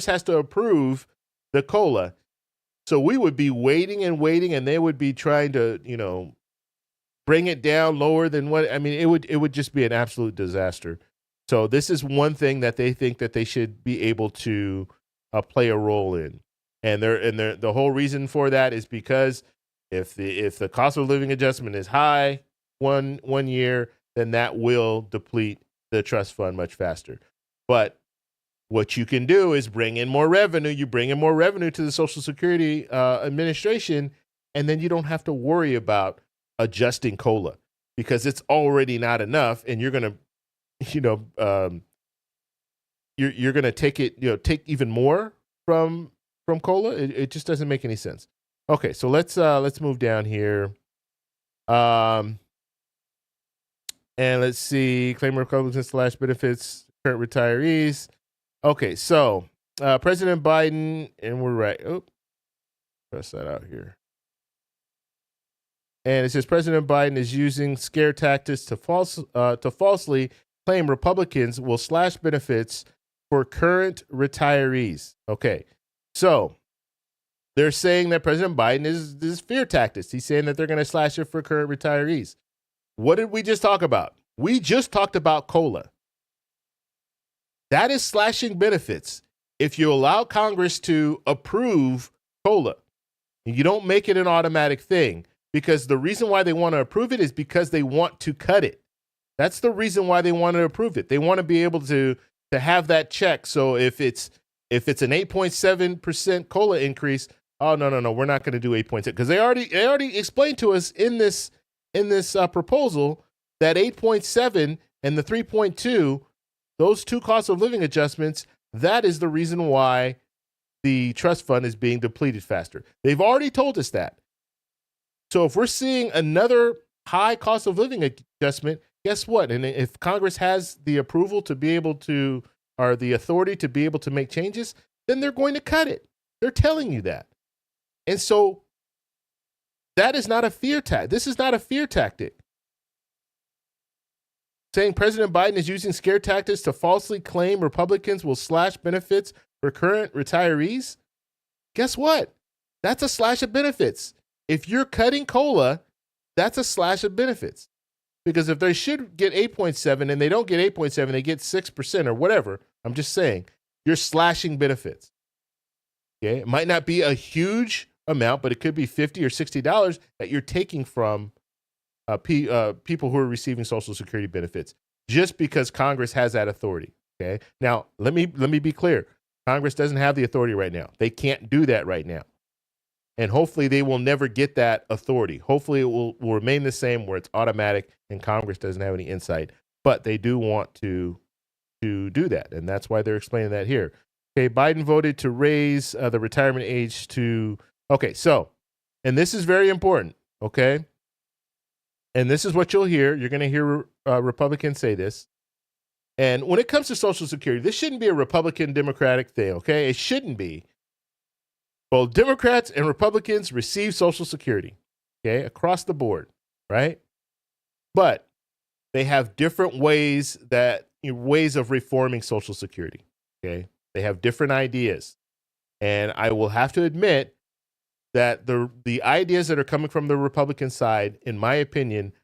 has to approve the COLA. So we would be waiting, and they would be trying to, bring it down lower than what, it would just be an absolute disaster. So this is one thing that they think that they should be able to play a role in. And the whole reason for that is because if the cost of living adjustment is high one year, then that will deplete the trust fund much faster. But what you can do is bring in more revenue. You bring in more revenue to the Social Security Administration, and then you don't have to worry about adjusting COLA because it's already not enough, and you're going to, you're going to take even more from COLA. It just doesn't make any sense. Okay, so let's move down here. And let's see, claim Republicans slash benefits current retirees. Okay, so President Biden, and we're right. Oh, press that out here. And it says President Biden is using scare tactics to falsely claim Republicans will slash benefits for current retirees. Okay, so they're saying that President Biden is fear tactics. He's saying that they're going to slash it for current retirees. What did we just talk about? We just talked about COLA. That is slashing benefits. If you allow Congress to approve COLA, and you don't make it an automatic thing, because the reason why they want to approve it is because they want to cut it. That's the reason why they want to approve it. They want to be able to have that check. So if it's an 8.7% COLA increase, oh no, we're not going to do 8.6 because they already explained to us in this proposal that 8.7 and the 3.2, those two cost of living adjustments, that is the reason why the trust fund is being depleted faster. They've already told us that. So if we're seeing another high cost of living adjustment, guess what? And if Congress has the approval to be able to, or the authority to be able to make changes, then they're going to cut it. They're telling you that. And so that is not a fear tactic. This is not a fear tactic. Saying President Biden is using scare tactics to falsely claim Republicans will slash benefits for current retirees. Guess what? That's a slash of benefits. If you're cutting COLA, that's a slash of benefits. Because if they should get 8.7 and they don't get 8.7, they get 6% or whatever, I'm just saying, you're slashing benefits. Okay? It might not be a huge amount, but it could be $50 or $60 that you're taking from people who are receiving Social Security benefits just because Congress has that authority. Okay. Now, let me be clear. Congress doesn't have the authority right now. They can't do that right now. And hopefully they will never get that authority. Hopefully it will remain the same where it's automatic and Congress doesn't have any insight. But they do want to do that. And that's why they're explaining that here. Okay, Biden voted to raise the retirement age to, okay, so, and this is very important, okay? And this is what you'll hear. You're going to hear Republicans say this. And when it comes to Social Security, this shouldn't be a Republican-Democratic thing, okay? It shouldn't be. Both Democrats and Republicans receive Social Security, okay, across the board, right? But they have different ways of reforming Social Security, okay? They have different ideas. And I will have to admit that the ideas that are coming from the Republican side, in my opinion,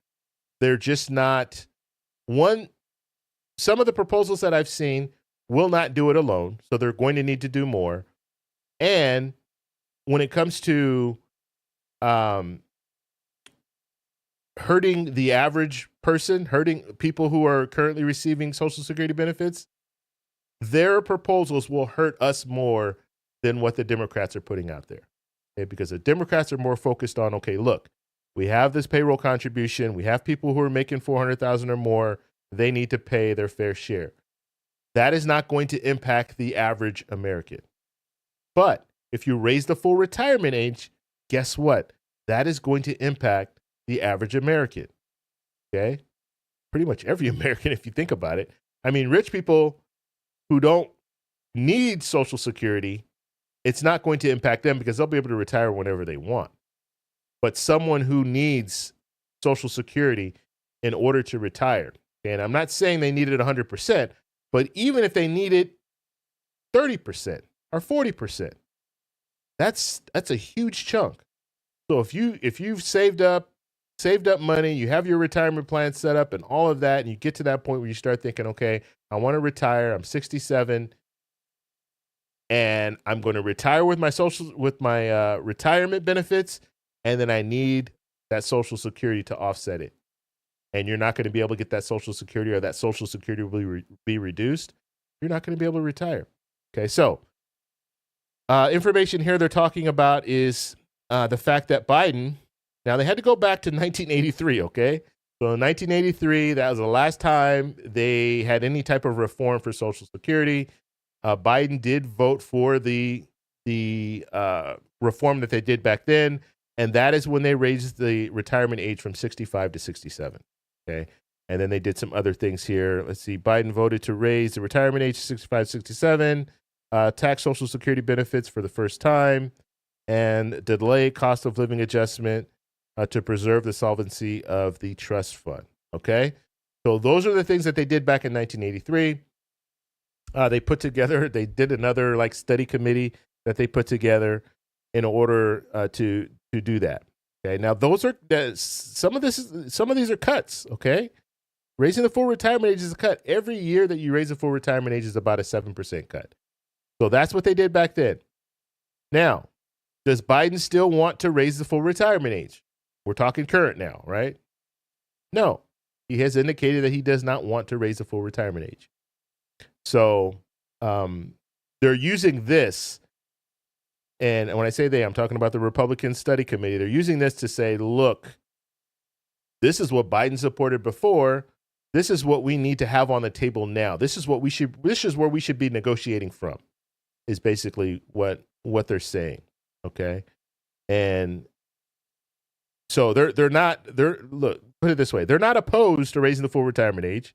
they're just not one. Some of the proposals that I've seen will not do it alone, so they're going to need to do more. And when it comes to hurting the average person, hurting people who are currently receiving Social Security benefits, their proposals will hurt us more than what the Democrats are putting out there. Okay? Because the Democrats are more focused on, okay, look, we have this payroll contribution. We have people who are making $400,000 or more. They need to pay their fair share. That is not going to impact the average American. But if you raise the full retirement age, guess what? That is going to impact the average American. Okay? Pretty much every American, if you think about it. I mean, rich people who don't need Social Security, it's not going to impact them because they'll be able to retire whenever they want. But someone who needs Social Security in order to retire, and I'm not saying they need it 100%, but even if they need it 30% or 40%, that's a huge chunk. So if you've saved up saved up money, you have your retirement plan set up and all of that, and you get to that point where you start thinking, okay, I want to retire. I'm 67 and I'm going to retire with my retirement benefits, and then I need that Social Security to offset it. And you're not going to be able to get that Social Security, or that Social Security will be reduced. You're not going to be able to retire. Okay, so information here they're talking about is the fact that Biden, now they had to go back to 1983, okay? So in 1983, that was the last time they had any type of reform for Social Security. Biden did vote for the reform that they did back then, and that is when they raised the retirement age from 65 to 67, okay? And then they did some other things here. Let's see. Biden voted to raise the retirement age to 65, 67, tax Social Security benefits for the first time, and delay cost of living adjustment to preserve the solvency of the trust fund. Okay? So those are the things that they did back in 1983. They did another study committee that they put together in order to do that. Okay? Now those are some of these are cuts, okay? Raising the full retirement age is a cut. Every year that you raise the full retirement age is about a 7% cut. So that's what they did back then. Now, does Biden still want to raise the full retirement age? We're talking current now, right? No. He has indicated that he does not want to raise the full retirement age. So they're using this, and when I say they, I'm talking about the Republican Study Committee. They're using this to say, look, this is what Biden supported before. This is what we need to have on the table now. This is where we should be negotiating from, is basically what they're saying. Okay. And so look, put it this way. They're not opposed to raising the full retirement age.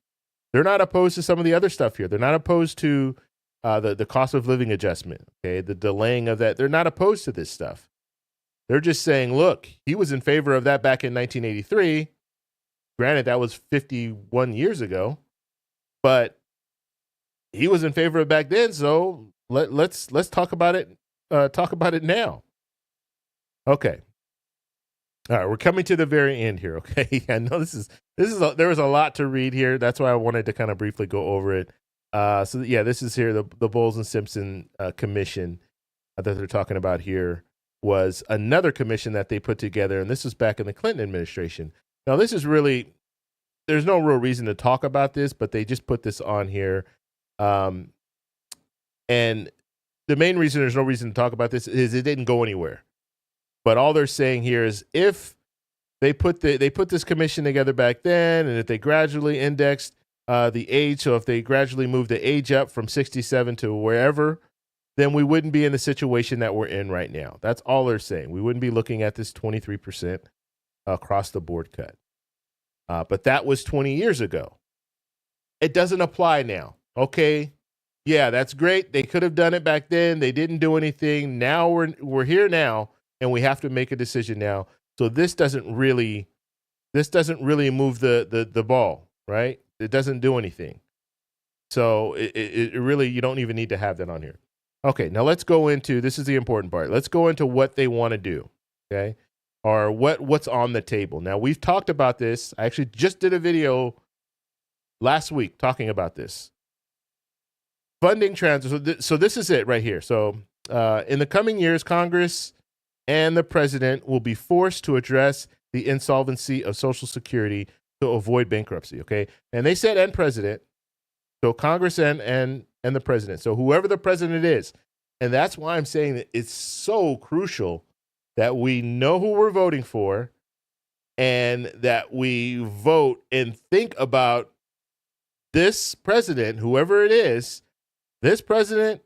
They're not opposed to some of the other stuff here. They're not opposed to the cost of living adjustment. Okay. The delaying of that. They're not opposed to this stuff. They're just saying, look, he was in favor of that back in 1983. Granted, that was 51 years ago, but he was in favor of it back then. So let's talk about it. Talk about it now. Okay. All right, we're coming to the very end here. Okay, I know there was a lot to read here. That's why I wanted to kind of briefly go over it. So yeah, this is here the Bowles and Simpson commission that they're talking about here was another commission that they put together, and this was back in the Clinton administration. Now, this is really, there's no real reason to talk about this, but they just put this on here. And the main reason there's no reason to talk about this is it didn't go anywhere. But all they're saying here is if they put this commission together back then, and if they gradually indexed the age, so if they gradually moved the age up from 67 to wherever, then we wouldn't be in the situation that we're in right now. That's all they're saying. We wouldn't be looking at this 23% across the board cut. But that was 20 years ago. It doesn't apply now. Okay. Yeah, that's great. They could have done it back then. They didn't do anything. Now we're here now, and we have to make a decision now. So this doesn't really move the ball, right? It doesn't do anything. So it really, you don't even need to have that on here. Okay, now let's go into, this is the important part. Let's go into what they want to do, okay? Or what's on the table. Now, we've talked about this. I actually just did a video last week talking about this. Funding transfer. So this is it right here. So in the coming years, Congress and the president will be forced to address the insolvency of Social Security to avoid bankruptcy, okay? And they said, and president. So Congress and the president. So whoever the president is. And that's why I'm saying that it's so crucial that we know who we're voting for and that we vote and think about this president, whoever it is, this president,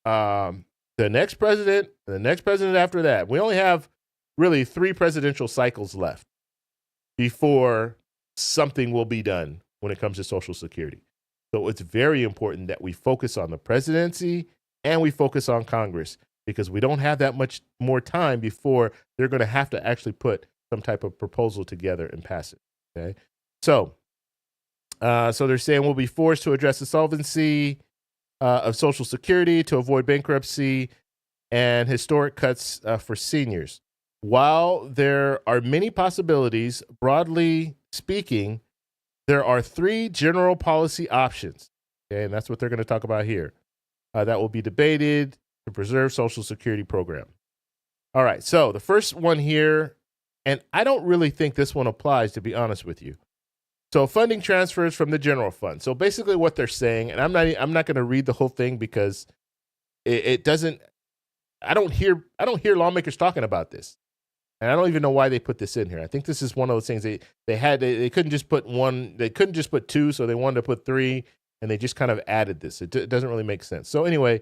the next president, and the next president after that. We only have really 3 presidential cycles left before something will be done when it comes to Social Security. So it's very important that we focus on the presidency and we focus on Congress, because we don't have that much more time before they're going to have to actually put some type of proposal together and pass it. Okay. So they're saying we'll be forced to address the solvency of Social Security to avoid bankruptcy and historic cuts for seniors. while there are many possibilities, broadly speaking, there are three general policy options. Okay, and that's what they're going to talk about here. That will be debated to preserve Social Security program. All right, so the first one here, and I don't really think this one applies, to be honest with you. So funding transfers from the general fund. So basically what they're saying, and I'm not going to read the whole thing because it doesn't, I don't hear lawmakers talking about this. And I don't even know why they put this in here. I think this is one of those things they couldn't just put one, they couldn't just put two, so they wanted to put three, and they just kind of added this. It doesn't really make sense. So anyway,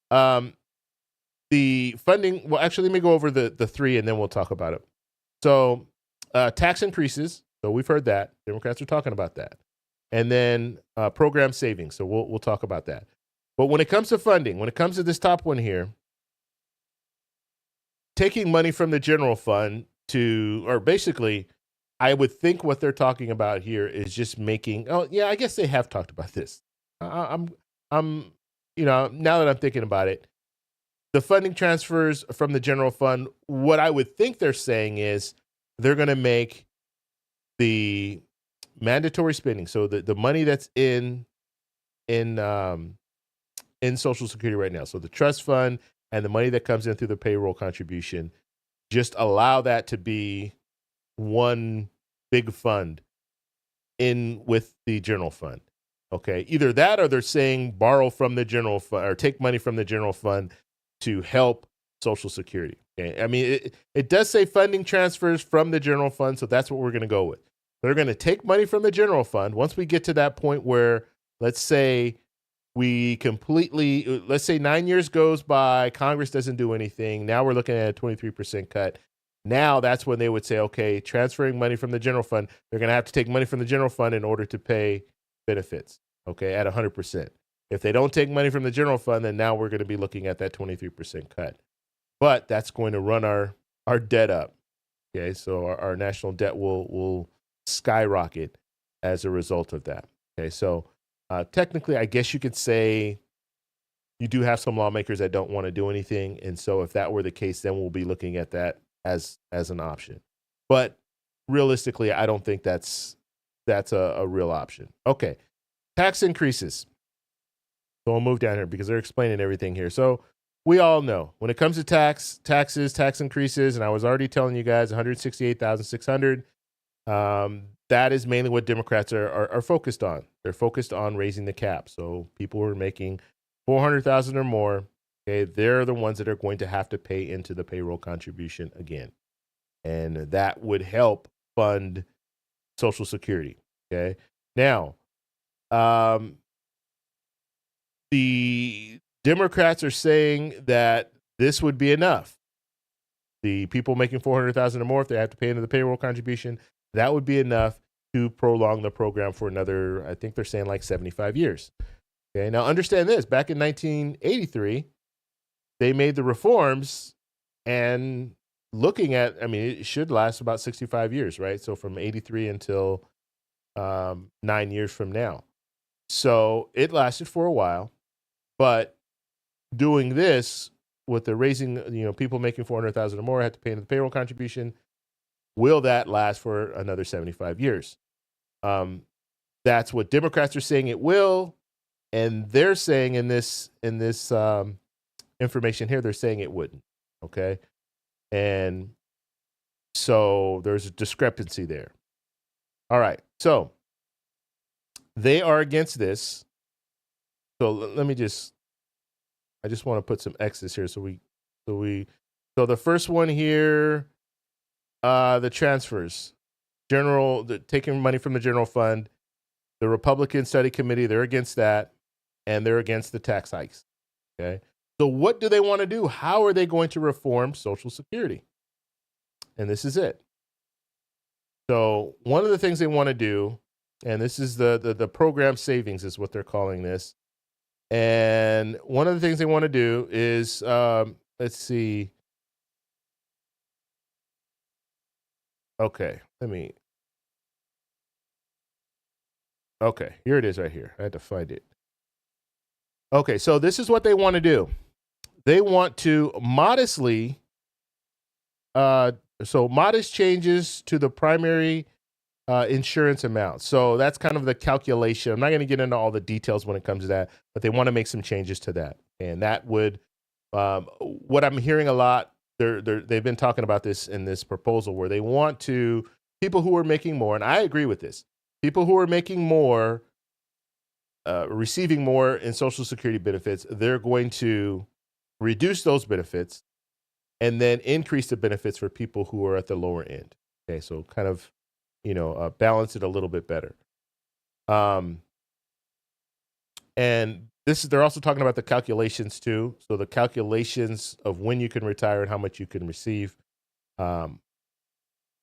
the funding, well, actually, let me go over the three, and then we'll talk about it. So tax increases. So we've heard that. Democrats are talking about that. And then program savings. So we'll talk about that. But when it comes to funding, when it comes to this top one here, taking money from the general fund or basically, I would think what they're talking about here is just making, oh yeah, I guess they have talked about this. I'm now that I'm thinking about it, the funding transfers from the general fund, what I would think they're saying is they're going to make the mandatory spending, so the money that's in Social Security right now, so the trust fund and the money that comes in through the payroll contribution, just allow that to be one big fund in with the general fund. Okay, either that or they're saying borrow from the general fund or take money from the general fund to help Social Security. Okay, I mean, it does say funding transfers from the general fund, so that's what we're going to go with. They're going to take money from the general fund. Once we get to that point where, let's say, let's say 9 years goes by, Congress doesn't do anything. Now we're looking at a 23% cut. Now that's when they would say, okay, transferring money from the general fund, they're going to have to take money from the general fund in order to pay benefits, okay, at 100%. If they don't take money from the general fund, then now we're going to be looking at that 23% cut. But that's going to run our debt up, okay? So our national debt will skyrocket as a result of that, okay? So technically, I guess you could say you do have some lawmakers that don't want to do anything. And so if that were the case, then we'll be looking at that as an option. But realistically, I don't think that's a real option. Okay, tax increases. So we'll move down here because they're explaining everything here. So we all know when it comes to tax increases, and I was already telling you guys 168,600. That is mainly what Democrats are focused on. They're focused on raising the cap. So people who are making 400,000 or more, okay, they're the ones that are going to have to pay into the payroll contribution again. And that would help fund Social Security. Okay. Now, the Democrats are saying that this would be enough. The people making 400,000 or more, if they have to pay into the payroll contribution, that would be enough to prolong the program for another, I think they're saying like 75 years. Okay, now understand this. Back in 1983, they made the reforms, and looking at, I mean, it should last about 65 years, right? So from 83 until 9 years from now. So it lasted for a while, but doing this with the raising, people making 400,000 or more have to pay into the payroll contribution. Will that last for another 75 years? That's what Democrats are saying it will, and they're saying in this information here, they're saying it wouldn't. Okay, and so there's a discrepancy there. All right, so they are against this. So let me I just want to put some X's here so the first one here, the transfers, taking money from the general fund, the Republican Study Committee, they're against that, and they're against the tax hikes. Okay, so what do they want to do? How are they going to reform Social Security? And this is it. So one of the things they want to do, and this is the program savings is what they're calling this. And one of the things they want to do is, let's see. Okay, okay, here it is right here. I had to find it. Okay, so this is what they want to do. They want to modestly So modest changes to the primary insurance amount. So that's kind of the calculation. I'm not going to get into all the details when it comes to that, but they want to make some changes to that. And that would, what I'm hearing a lot, they've been talking about this in this proposal where they want to, people who are making more, and I agree with this, people who are making more, receiving more in Social Security benefits, they're going to reduce those benefits and then increase the benefits for people who are at the lower end. Okay, so kind of, balance it a little bit better. And they're also talking about the calculations too. So the calculations of when you can retire and how much you can receive.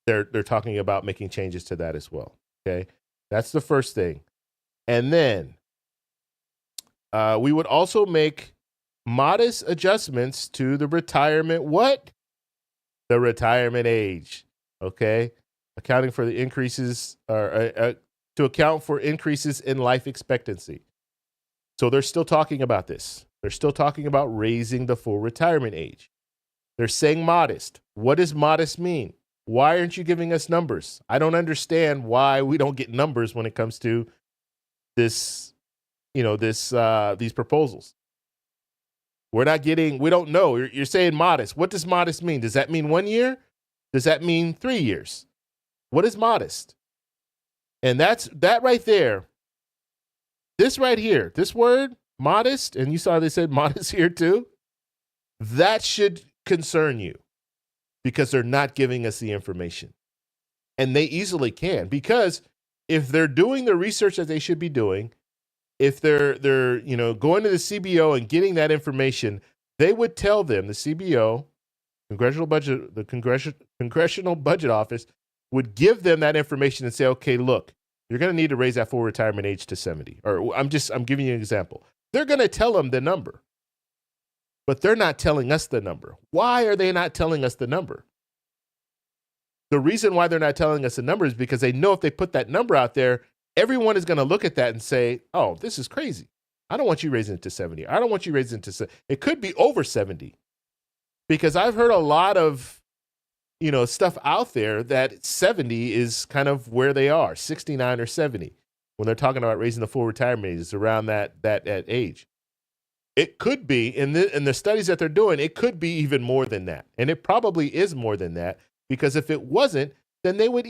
They're talking about making changes to that as well. Okay, that's the first thing. And then we would also make modest adjustments to the retirement. What? The retirement age. Okay, accounting for the increases to account for increases in life expectancy. So they're still talking about this. They're still talking about raising the full retirement age. They're saying modest. What does modest mean? Why aren't you giving us numbers? I don't understand why we don't get numbers when it comes to this, these proposals. We don't know. You're saying modest. What does modest mean? Does that mean 1 year? Does that mean 3 years? What is modest? And that right there. This right here, this word, modest, and you saw they said modest here too, that should concern you because they're not giving us the information. And they easily can, because if they're doing the research that they should be doing, if they're going to the CBO and getting that information, they would tell them, the CBO, the Congressional Budget Office would give them that information and say, okay, look, you're going to need to raise that full retirement age to 70. Or I'm giving you an example. They're going to tell them the number, but they're not telling us the number. Why are they not telling us the number? The reason why they're not telling us the number is because they know if they put that number out there, everyone is going to look at that and say, oh, this is crazy. I don't want you raising it to 70. I don't want you raising it to 70. It could be over 70. Because I've heard a lot of stuff out there that 70 is kind of where they are, 69 or 70, when they're talking about raising the full retirement age. It's around that age. It could be, in the studies that they're doing, it could be even more than that. And it probably is more than that, because if it wasn't, then they would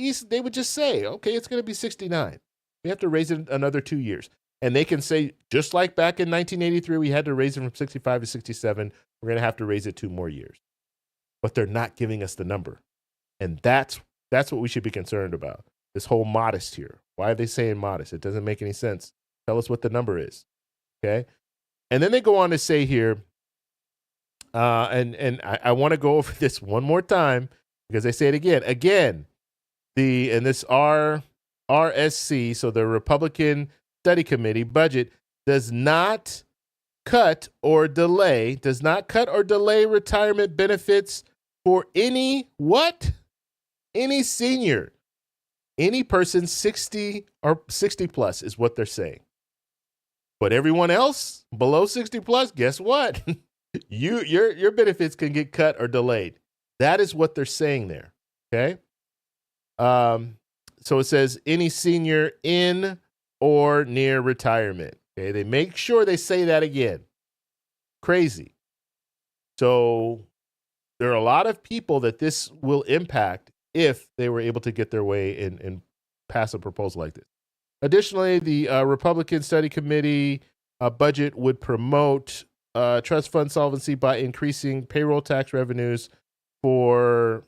just say, okay, it's going to be 69. We have to raise it another 2 years. And they can say, just like back in 1983, we had to raise it from 65 to 67, we're going to have to raise it 2 more years. But they're not giving us the number. And that's what we should be concerned about. This whole modest here. Why are they saying modest? It doesn't make any sense. Tell us what the number is. Okay. And then they go on to say here, and I want to go over this one more time because they say it again. This RSC, so the Republican Study Committee budget does not cut or delay retirement benefits for any senior, any person 60 or 60 plus is what they're saying. But everyone else below 60 plus, guess what? Your benefits can get cut or delayed. That is what they're saying there. Okay. So it says any senior in or near retirement. Okay. They make sure they say that again. Crazy. So there are a lot of people that this will impact if they were able to get their way and pass a proposal like this. Additionally, the Republican Study Committee budget would promote trust fund solvency by increasing payroll tax revenues through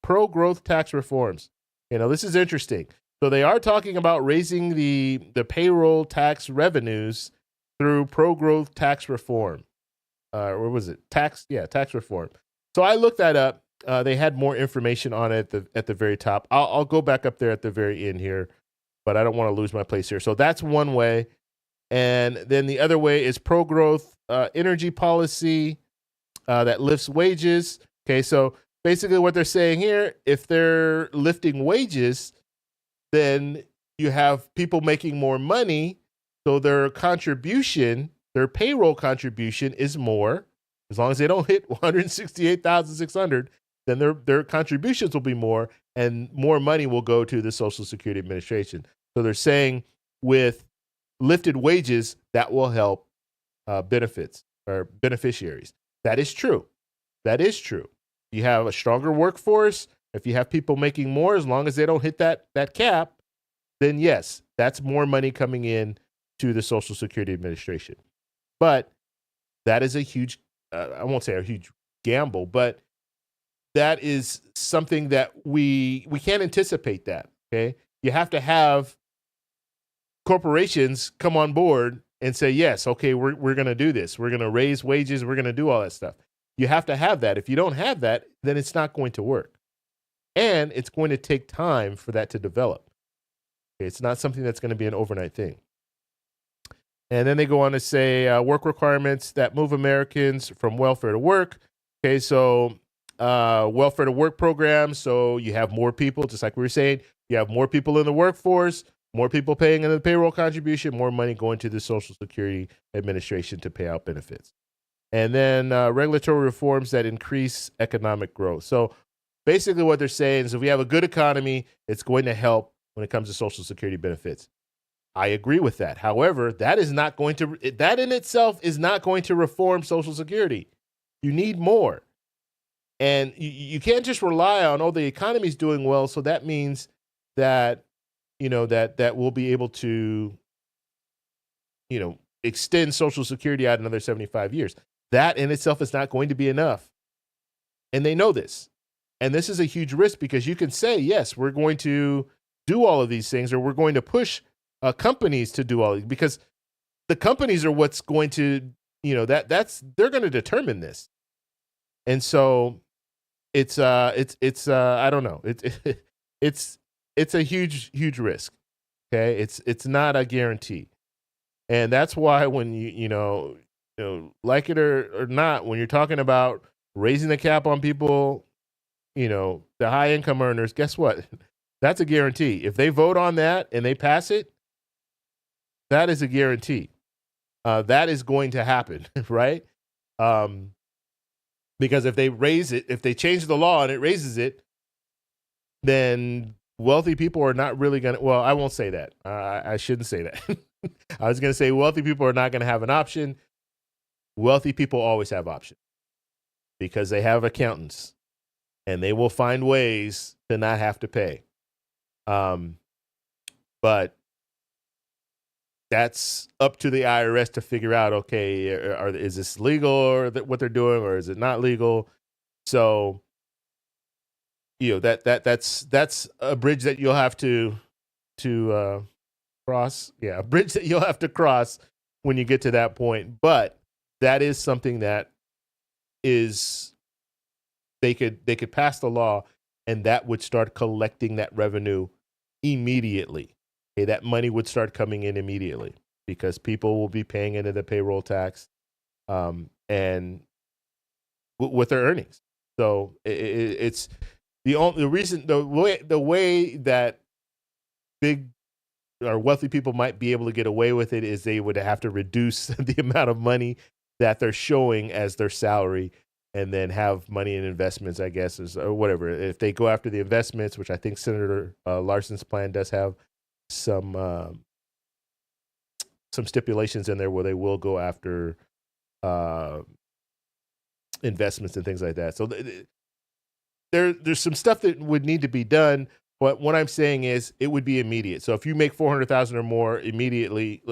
pro-growth tax reforms. This is interesting. So they are talking about raising the payroll tax revenues through pro-growth tax reform. Or was it tax reform? So I looked that up. They had more information on it at the very top. I'll go back up there at the very end here, but I don't want to lose my place here. So that's one way. And then the other way is pro-growth energy policy that lifts wages. Okay, so basically what they're saying here, if they're lifting wages, then you have people making more money, so their payroll contribution is more, As long as they don't hit 168,600, then their contributions will be more, and more money will go to the Social Security Administration. So they're saying with lifted wages, that will help benefits or beneficiaries. That is true. That is true. You have a stronger workforce. If you have people making more, as long as they don't hit that cap, then yes, that's more money coming in to the Social Security Administration. But that is a huge, I won't say a huge gamble, but that is something that we can't anticipate that, okay? You have to have corporations come on board and say, yes, okay, we're going to do this. We're going to raise wages. We're going to do all that stuff. You have to have that. If you don't have that, then it's not going to work. And it's going to take time for that to develop. Okay, it's not something that's going to be an overnight thing. And then they go on to say work requirements that move Americans from welfare to work. Okay, so welfare to work programs. So you have more people, just like we were saying, you have more people in the workforce, more people paying in the payroll contribution, more money going to the Social Security Administration to pay out benefits. And then regulatory reforms that increase economic growth. So basically what they're saying is if we have a good economy, it's going to help when it comes to Social Security benefits. I agree with that. However, that in itself is not going to reform Social Security. You need more. And you can't just rely on, the economy's doing well, so that means that, that we'll be able to, extend Social Security out another 75 years. That in itself is not going to be enough. And they know this. And this is a huge risk because you can say, yes, we're going to do all of these things, or we're going to push companies to do all of these, because the companies are what's going to, they're going to determine this. And so it's I don't know. It's a huge risk. Okay. It's not a guarantee. And that's why when you like it or not, when you're talking about raising the cap on people, the high income earners, guess what? That's a guarantee. If they vote on that and they pass it, that is a guarantee. That is going to happen, right? Because if they raise it, if they change the law and it raises it, then wealthy people are not really going to, well, I won't say that. I shouldn't say that. I was going to say wealthy people are not going to have an option. Wealthy people always have options because they have accountants and they will find ways to not have to pay. But that's up to the IRS to figure out, okay, is this legal or what they're doing, or is it not legal? So, that's a bridge that you'll have to cross. Yeah, a bridge that you'll have to cross when you get to that point. But that is something that is they could pass the law, and that would start collecting that revenue immediately. Okay, that money would start coming in immediately because people will be paying into the payroll tax, and with their earnings. So it's the reason the way that big or wealthy people might be able to get away with it is they would have to reduce the amount of money that they're showing as their salary, and then have money in investments, I guess, or whatever. If they go after the investments, which I think Senator Larson's plan does have some stipulations in there where they will go after investments and things like that. So there's some stuff that would need to be done. But what I'm saying is it would be immediate. So if you make $400,000 or more immediately,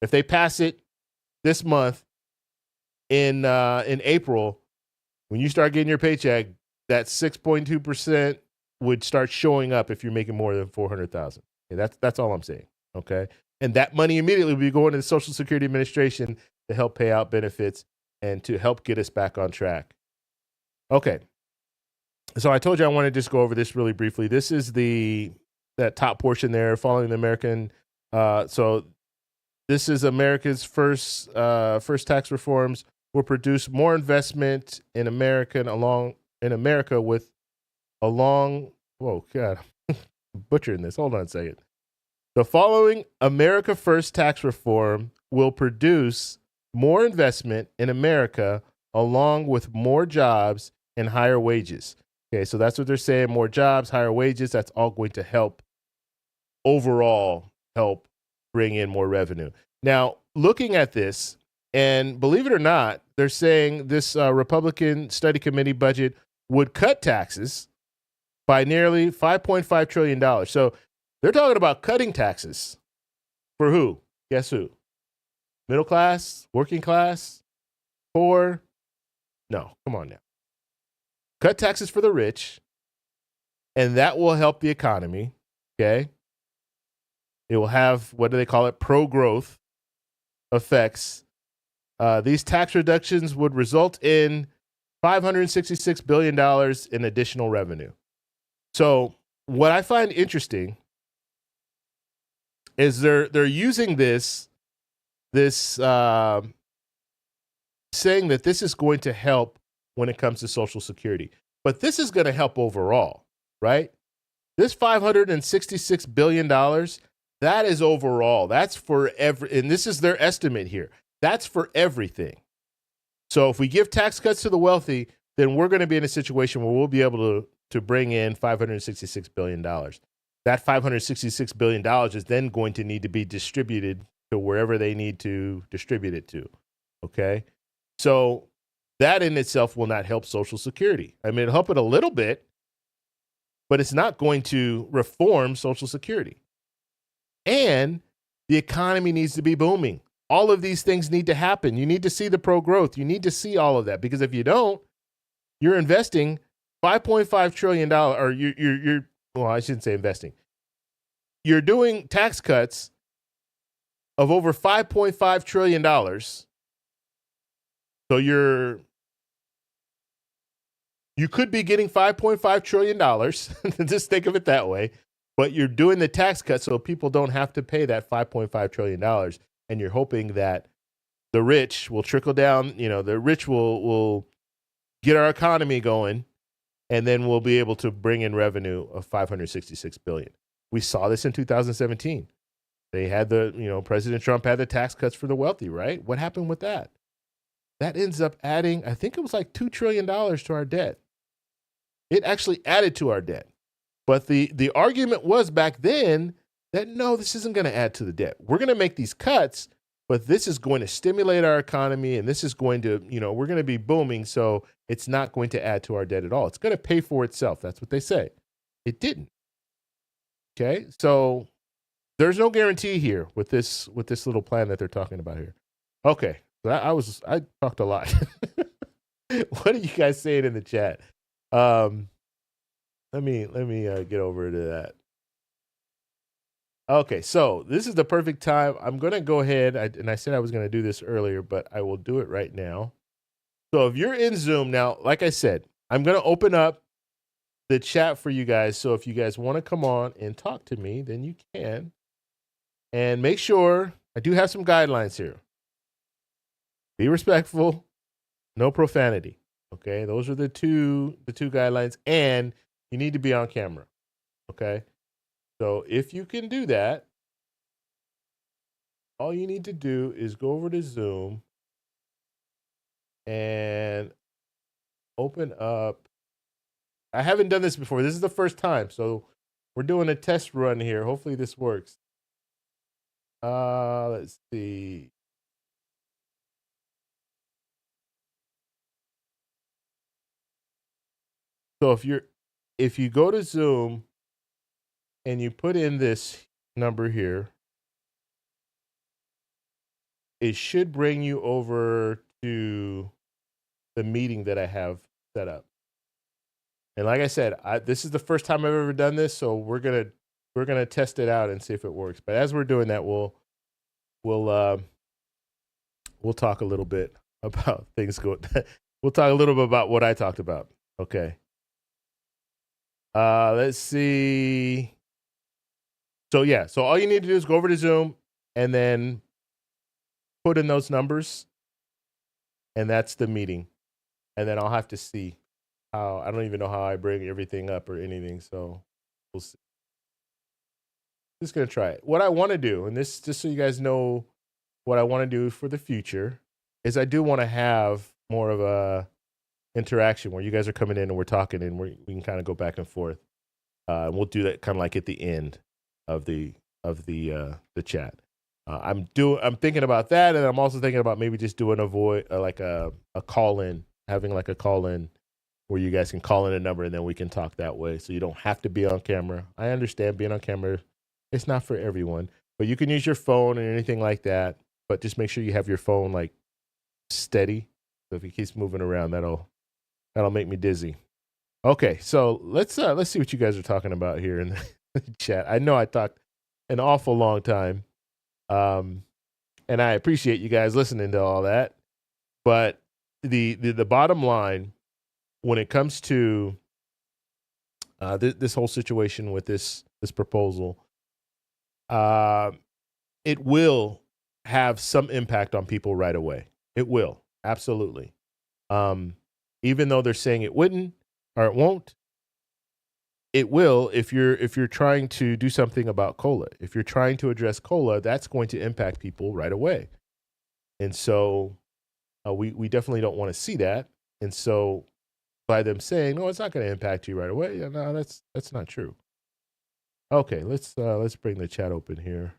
if they pass it this month in April, when you start getting your paycheck, that 6.2% would start showing up if you're making more than $400,000. Okay, that's all I'm saying. Okay, and that money immediately will be going to the Social Security Administration to help pay out benefits and to help get us back on track. Okay. So I told you I want to just go over this really briefly. This is that top portion there, following the American. So this is America's first tax reforms will produce more investment in America with along. Whoa, God, butchering this. Hold on a second. The following America First tax reform will produce more investment in America along with more jobs and higher wages. Okay, so that's what they're saying, more jobs, higher wages, that's all going to help overall help bring in more revenue. Now, looking at this, and believe it or not, they're saying this Republican study committee budget would cut taxes by nearly $5.5 trillion. So they're talking about cutting taxes. For who? Guess who? Middle class? Working class? Poor? No, come on now. Cut taxes for the rich, and that will help the economy, okay? It will have, what do they call it, pro-growth effects. These tax reductions would result in $566 billion in additional revenue. So what I find interesting is they're using this saying that this is going to help when it comes to Social Security. But this is going to help overall, right? This $566 billion, that is overall. That's for and this is their estimate here. That's for everything. So if we give tax cuts to the wealthy, then we're going to be in a situation where we'll be able to bring in $566 billion. That $566 billion is then going to need to be distributed to wherever they need to distribute it to, okay? So that in itself will not help Social Security. I mean, it'll help it a little bit, but it's not going to reform Social Security. And the economy needs to be booming. All of these things need to happen. You need to see the pro-growth. You need to see all of that, because if you don't, you're investing $5.5 trillion, or you're well, I shouldn't say investing. You're doing tax cuts of over $5.5 trillion. So you could be getting $5.5 trillion. Just think of it that way. But you're doing the tax cut so people don't have to pay that $5.5 trillion. And you're hoping that the rich will trickle down. You know, the rich will get our economy going, and then we'll be able to bring in revenue of $566 billion. We saw this in 2017. They had President Trump had the tax cuts for the wealthy, right? What happened with that? That ends up adding, I think it was like $2 trillion to our debt. It actually added to our debt. But the argument was back then that, no, this isn't going to add to the debt. We're going to make these cuts, but this is going to stimulate our economy, and this is going to, we're going to be booming, so it's not going to add to our debt at all. It's going to pay for itself. That's what they say. It didn't. Okay, so there's no guarantee here with this little plan that they're talking about here. Okay, so I talked a lot. What are you guys saying in the chat? Let me get over to that. Okay, so this is the perfect time. I'm going to go ahead, and I said I was going to do this earlier, but I will do it right now. So if you're in Zoom now, like I said, I'm going to open up the chat for you guys. So if you guys want to come on and talk to me, then you can. And make sure, I do have some guidelines here. Be respectful, no profanity. Okay, those are the two guidelines, and you need to be on camera. Okay, so if you can do that, all you need to do is go over to Zoom and open up. I haven't done this before. This is the first time, so we're doing a test run here. Hopefully this works. Let's see. So if you go to Zoom and you put in this number here, it should bring you over to the meeting that I have set up. And like I said, this is the first time I've ever done this, so we're gonna test it out and see if it works. But as we're doing that, we'll talk a little bit about things going. We'll talk a little bit about what I talked about. Okay. Let's see. So yeah, so all you need to do is go over to Zoom and then put in those numbers, and that's the meeting. And then I'll have to see how. I don't even know how I bring everything up or anything, so we'll see. Just gonna try it. What I want to do, and this just so you guys know what I want to do for the future, is I do want to have more of a interaction where you guys are coming in and we're talking and we can kind of go back and forth. And we'll do that kind of like at the end of the chat. I'm thinking about that, and I'm also thinking about maybe just doing like a call in, having like a call in where you guys can call in a number and then we can talk that way. So you don't have to be on camera. I understand being on camera, it's not for everyone, but you can use your phone and anything like that. But just make sure you have your phone like steady. So if it keeps moving around, that'll make me dizzy. Okay, so let's see what you guys are talking about here in the chat. I know I talked an awful long time, and I appreciate you guys listening to all that. But the bottom line, when it comes to this whole situation with this proposal, it will have some impact on people right away. It will, absolutely. Even though they're saying it wouldn't or it won't, it will if you're trying to do something about COLA. If you're trying to address COLA, that's going to impact people right away. And so we definitely don't want to see that. And so by them saying, no, it's not going to impact you right away, no, that's not true. Okay, let's bring the chat open here.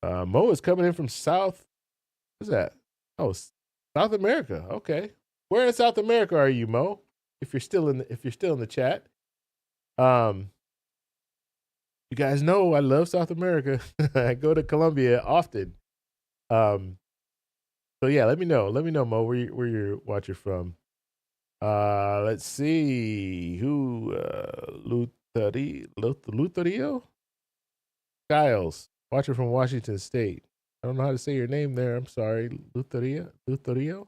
Mo is coming in from South. What's that? Oh, South America. Okay, where in South America are you, Mo? If you're still in the chat, you guys know I love South America. I go to Colombia often. So yeah, let me know, Mo, where you're watching from. Let's see who Lutherio Giles, watching from Washington State. I don't know how to say your name there. I'm sorry, Lutherio.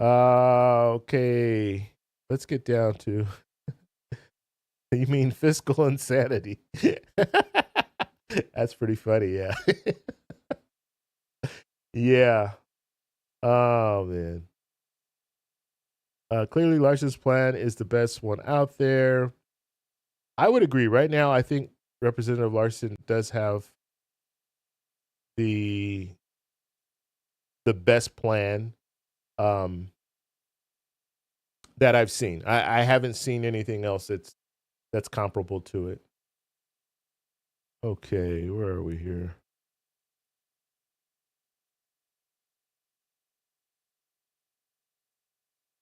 Okay, let's get down to. You mean fiscal insanity? That's pretty funny, yeah. Yeah. Oh man. Clearly, Larson's plan is the best one out there. I would agree. Right now, I think Representative Larson does have the best plan that I've seen. I haven't seen anything else that's comparable to it. Okay, where are we here?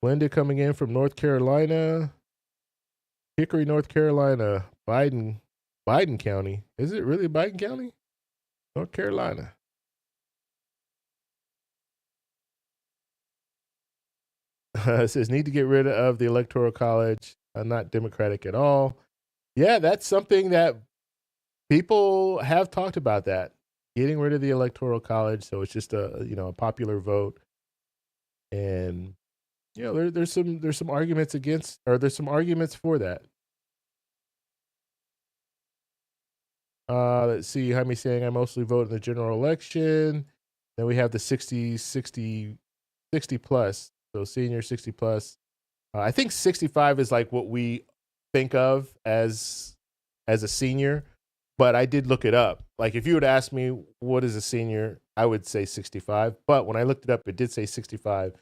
Linda coming in from North Carolina. Hickory, North Carolina. Biden County. Is it really Biden County? North Carolina. It says need to get rid of the Electoral College. Not democratic at all. Yeah, that's something that people have talked about, that getting rid of the Electoral College. So it's just a popular vote. And there's some arguments against, or there's some arguments for that. Let's see, Jaime saying I mostly vote in the general election. Then we have the 60 plus. So senior 60 plus. I think 65 is like what we think of as a senior, but I did look it up. Like if you would ask me what is a senior, I would say 65. But when I looked it up, it did say 65,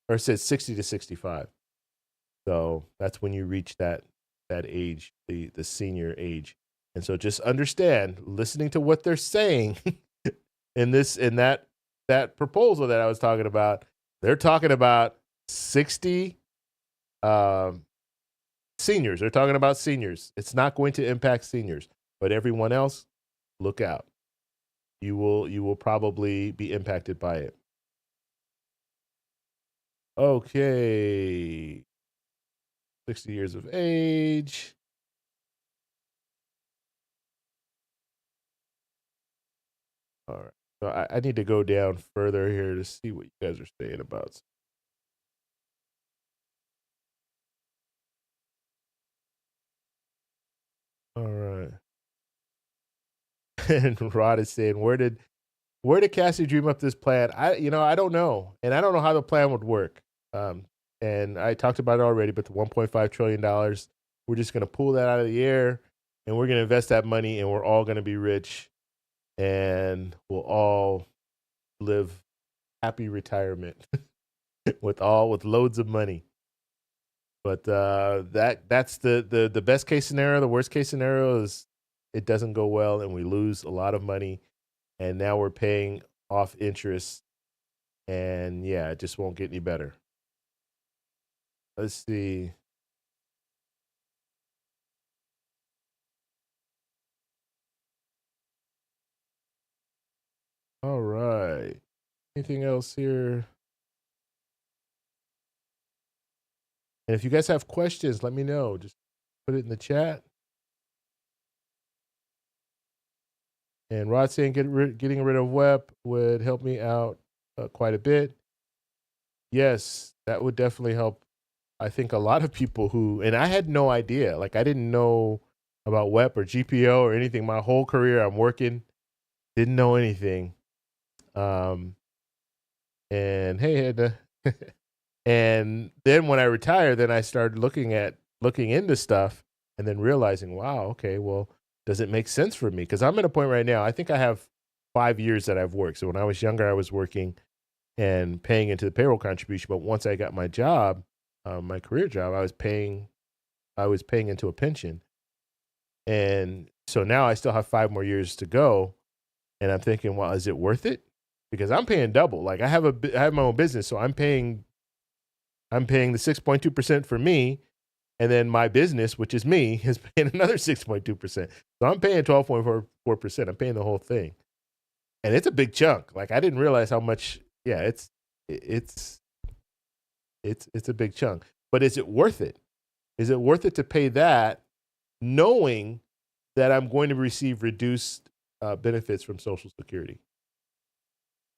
or it says 60 to 65. So that's when you reach that age, the senior age. And so just understand, listening to what they're saying in that proposal that I was talking about, they're talking about 60 seniors. They're talking about seniors. It's not going to impact seniors, but everyone else, look out. You will probably be impacted by it. Okay. 60 years of age. All right. So I need to go down further here to see what you guys are saying about. All right. And Rod is saying, where did Cassie dream up this plan? I don't know, and I don't know how the plan would work. And I talked about it already, but the $1.5 trillion, we're just going to pull that out of the air, and we're going to invest that money, and we're all going to be rich, and we'll all live happy retirement with loads of money. But that's the best case scenario. The worst case scenario is it doesn't go well and we lose a lot of money, and now we're paying off interest, and yeah, it just won't get any better. Let's see. All right. Anything else here? And if you guys have questions, let me know. Just put it in the chat. And Rod saying getting rid of WEP would help me out quite a bit. Yes, that would definitely help. I think a lot of people who, and I had no idea, like I didn't know about WEP or GPO or anything. My whole career I'm working, didn't know anything. And hey, and then when I retired, then I started looking into stuff and then realizing, wow, okay, well, does it make sense for me? Because I'm at a point right now, I think I have 5 years that I've worked. So when I was younger, I was working and paying into the payroll contribution. But once I got my job, my career job, I was paying into a pension. And so now I still have 5 more years to go. And I'm thinking, well, is it worth it? Because I'm paying double. Like I have my own business, so I'm paying the 6.2% for me, and then my business, which is me, is paying another 6.2%. So I'm paying 12.44%. I'm paying the whole thing, and it's a big chunk. Like I didn't realize how much. Yeah, it's a big chunk. But is it worth it? Is it worth it to pay that, knowing that I'm going to receive reduced benefits from Social Security?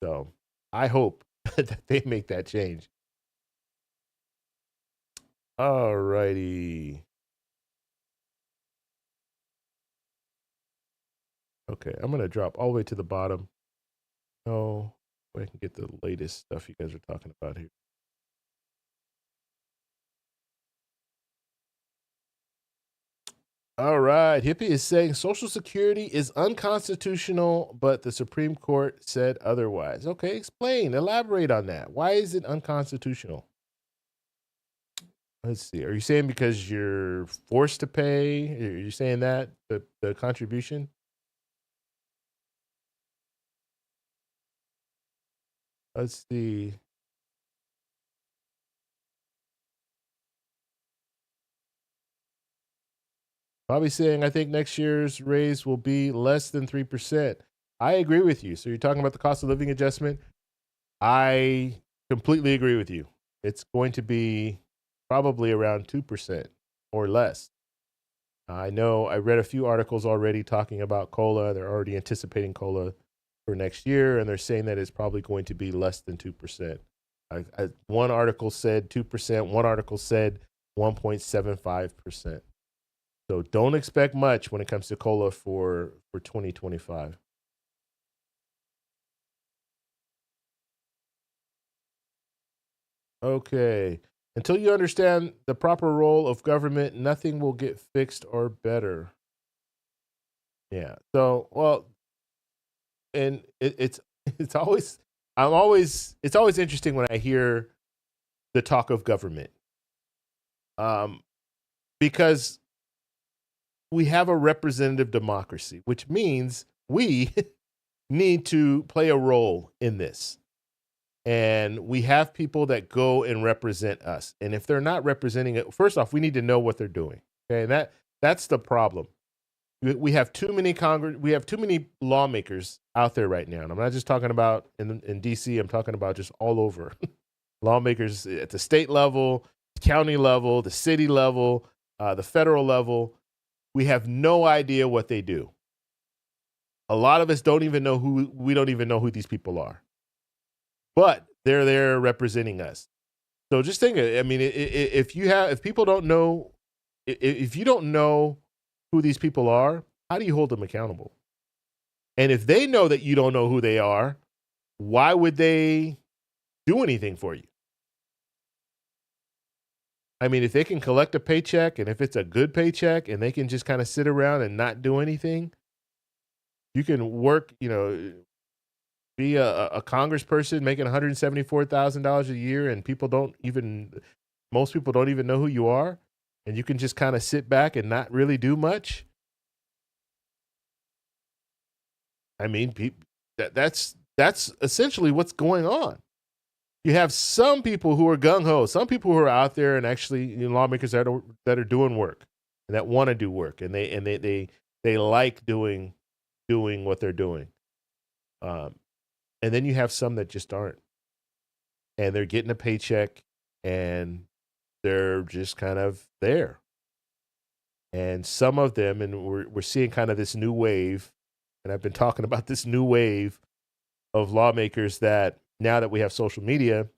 So I hope that they make that change. All righty. Okay, I'm gonna drop all the way to the bottom. Oh, I can get the latest stuff you guys are talking about here. All right, Hippie is saying Social Security is unconstitutional, but the Supreme Court said otherwise. Okay, explain, elaborate on that. Why is it unconstitutional? Let's see. Are you saying because you're forced to pay? Are you saying that the contribution? Let's see. Bobby saying, I think next year's raise will be less than 3%. I agree with you. So you're talking about the cost of living adjustment. I completely agree with you. It's going to be probably around 2% or less. I know I read a few articles already talking about COLA. They're already anticipating COLA for next year, and they're saying that it's probably going to be less than 2%. One article said 2%, one article said 1.75%. So don't expect much when it comes to COLA for 2025. Okay. Until you understand the proper role of government, nothing will get fixed or better. Yeah. So, well, and it's always it's always interesting when I hear the talk of government, because we have a representative democracy, which means we need to play a role in this. And we have people that go and represent us. And if they're not representing it, first off, we need to know what they're doing. Okay, and that's the problem. We have too many we have too many lawmakers out there right now. And I'm not just talking about in DC, I'm talking about just all over. Lawmakers at the state level, county level, the city level, the federal level. We have no idea what they do. A lot of us don't even know who these people are. But they're there representing us. So just think, I mean, if people don't know, if you don't know who these people are, how do you hold them accountable? And if they know that you don't know who they are, why would they do anything for you? I mean, if they can collect a paycheck, and if it's a good paycheck, and they can just kind of sit around and not do anything, you can work, be a congressperson making $174,000 a year, and most people don't even know who you are, and you can just kind of sit back and not really do much. I mean, that's essentially what's going on. You have some people who are gung ho, some people who are out there and actually lawmakers that are doing work and that want to do work, and they like doing what they're doing. And then you have some that just aren't, and they're getting a paycheck, and they're just kind of there. And some of them, and we're seeing kind of this new wave, and I've been talking about this new wave of lawmakers that now that we have social media,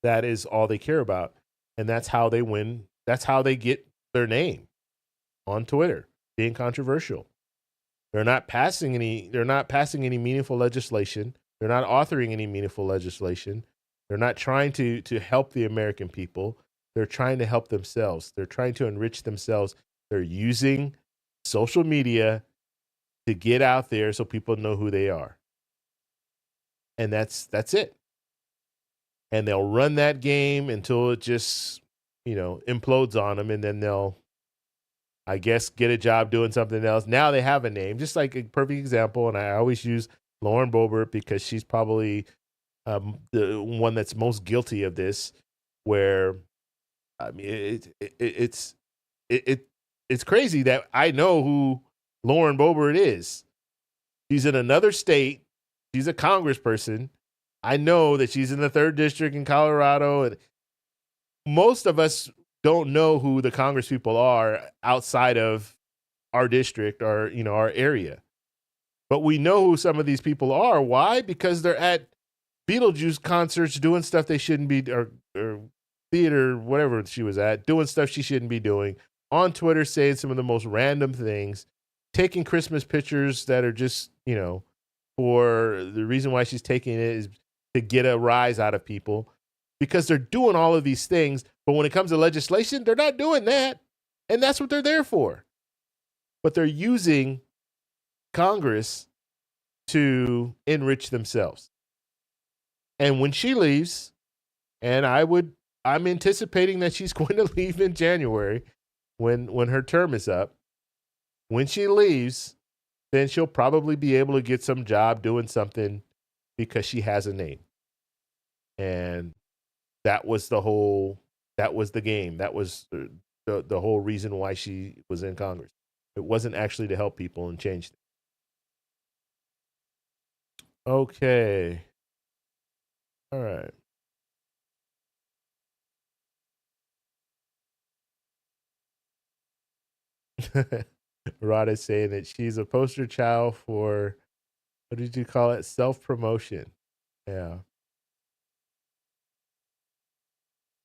that is all they care about, and that's how they win. That's how they get their name on Twitter, being controversial. They're not passing any meaningful legislation. They're not authoring any meaningful legislation. They're not trying to help the American people. They're trying to help themselves. They're trying to enrich themselves. They're using social media to get out there so people know who they are. And that's it. And they'll run that game until it just, implodes on them, and then they'll, I guess, get a job doing something else. Now they have a name, just like a perfect example. And I always use Lauren Boebert because she's probably the one that's most guilty of this. Where, I mean, it's crazy that I know who Lauren Boebert is. She's in another state. She's a congressperson. I know that she's in the 3rd district in Colorado, and most of us don't know who the congresspeople are outside of our district or, our area. But we know who some of these people are. Why? Because they're at Beetlejuice concerts doing stuff they shouldn't be, or theater, whatever she was at, doing stuff she shouldn't be doing, on Twitter saying some of the most random things, taking Christmas pictures that are just, for the reason why she's taking it is to get a rise out of people, because they're doing all of these things. But when it comes to legislation, they're not doing that. And that's what they're there for. But they're using Congress to enrich themselves. And when she leaves, and I'm anticipating that she's going to leave in January when her term is up. When she leaves, then she'll probably be able to get some job doing something because she has a name. And that was the game. That was the whole reason why she was in Congress. It wasn't actually to help people and change things. Okay. All right. Rod is saying that she's a poster child for, what did you call it? Self-promotion. Yeah.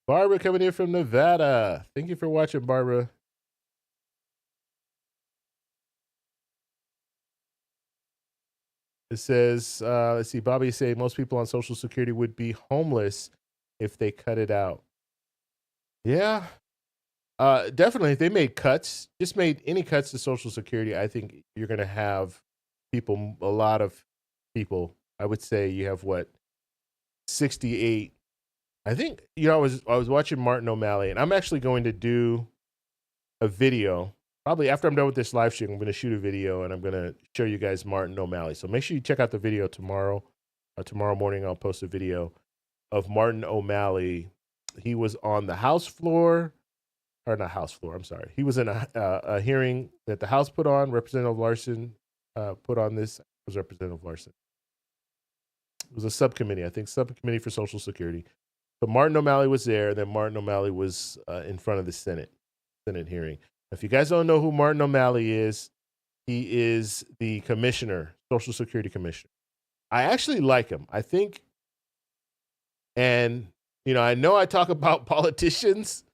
Barbara coming in from Nevada. Thank you for watching, Barbara. It says, let's see, Bobby saying most people on Social Security would be homeless if they cut it out. Yeah. Definitely, if they made cuts, just made any cuts to Social Security, I think you're going to have a lot of people. I would say you have 68. I think, I was watching Martin O'Malley, and I'm actually going to do a video. Probably after I'm done with this live stream, I'm going to shoot a video, and I'm going to show you guys Martin O'Malley. So make sure you check out the video tomorrow. Tomorrow morning, I'll post a video of Martin O'Malley. He was on the House floor. Or not House floor, I'm sorry. He was in a hearing that the House put on. Representative Larson put on this. It was Representative Larson. It was a subcommittee, I think, subcommittee for Social Security. So Martin O'Malley was there. Then Martin O'Malley was in front of the Senate hearing. If you guys don't know who Martin O'Malley is, he is the commissioner, Social Security commissioner. I actually like him. I think, and I know I talk about politicians.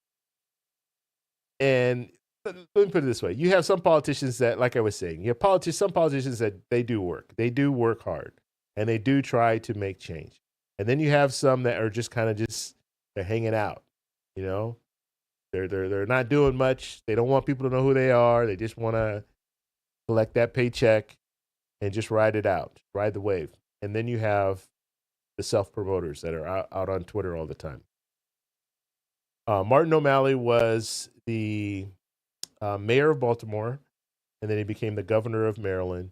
And let me put it this way. You have some politicians that, like I was saying, you have some politicians that they do work. They do work hard, and they do try to make change. And then you have some that are just kind of they're hanging out. They're not doing much. They don't want people to know who they are. They just want to collect that paycheck and just ride it out, ride the wave. and then you have the self promoters that are out on Twitter all the time. Martin O'Malley was the mayor of Baltimore, and then he became the governor of Maryland,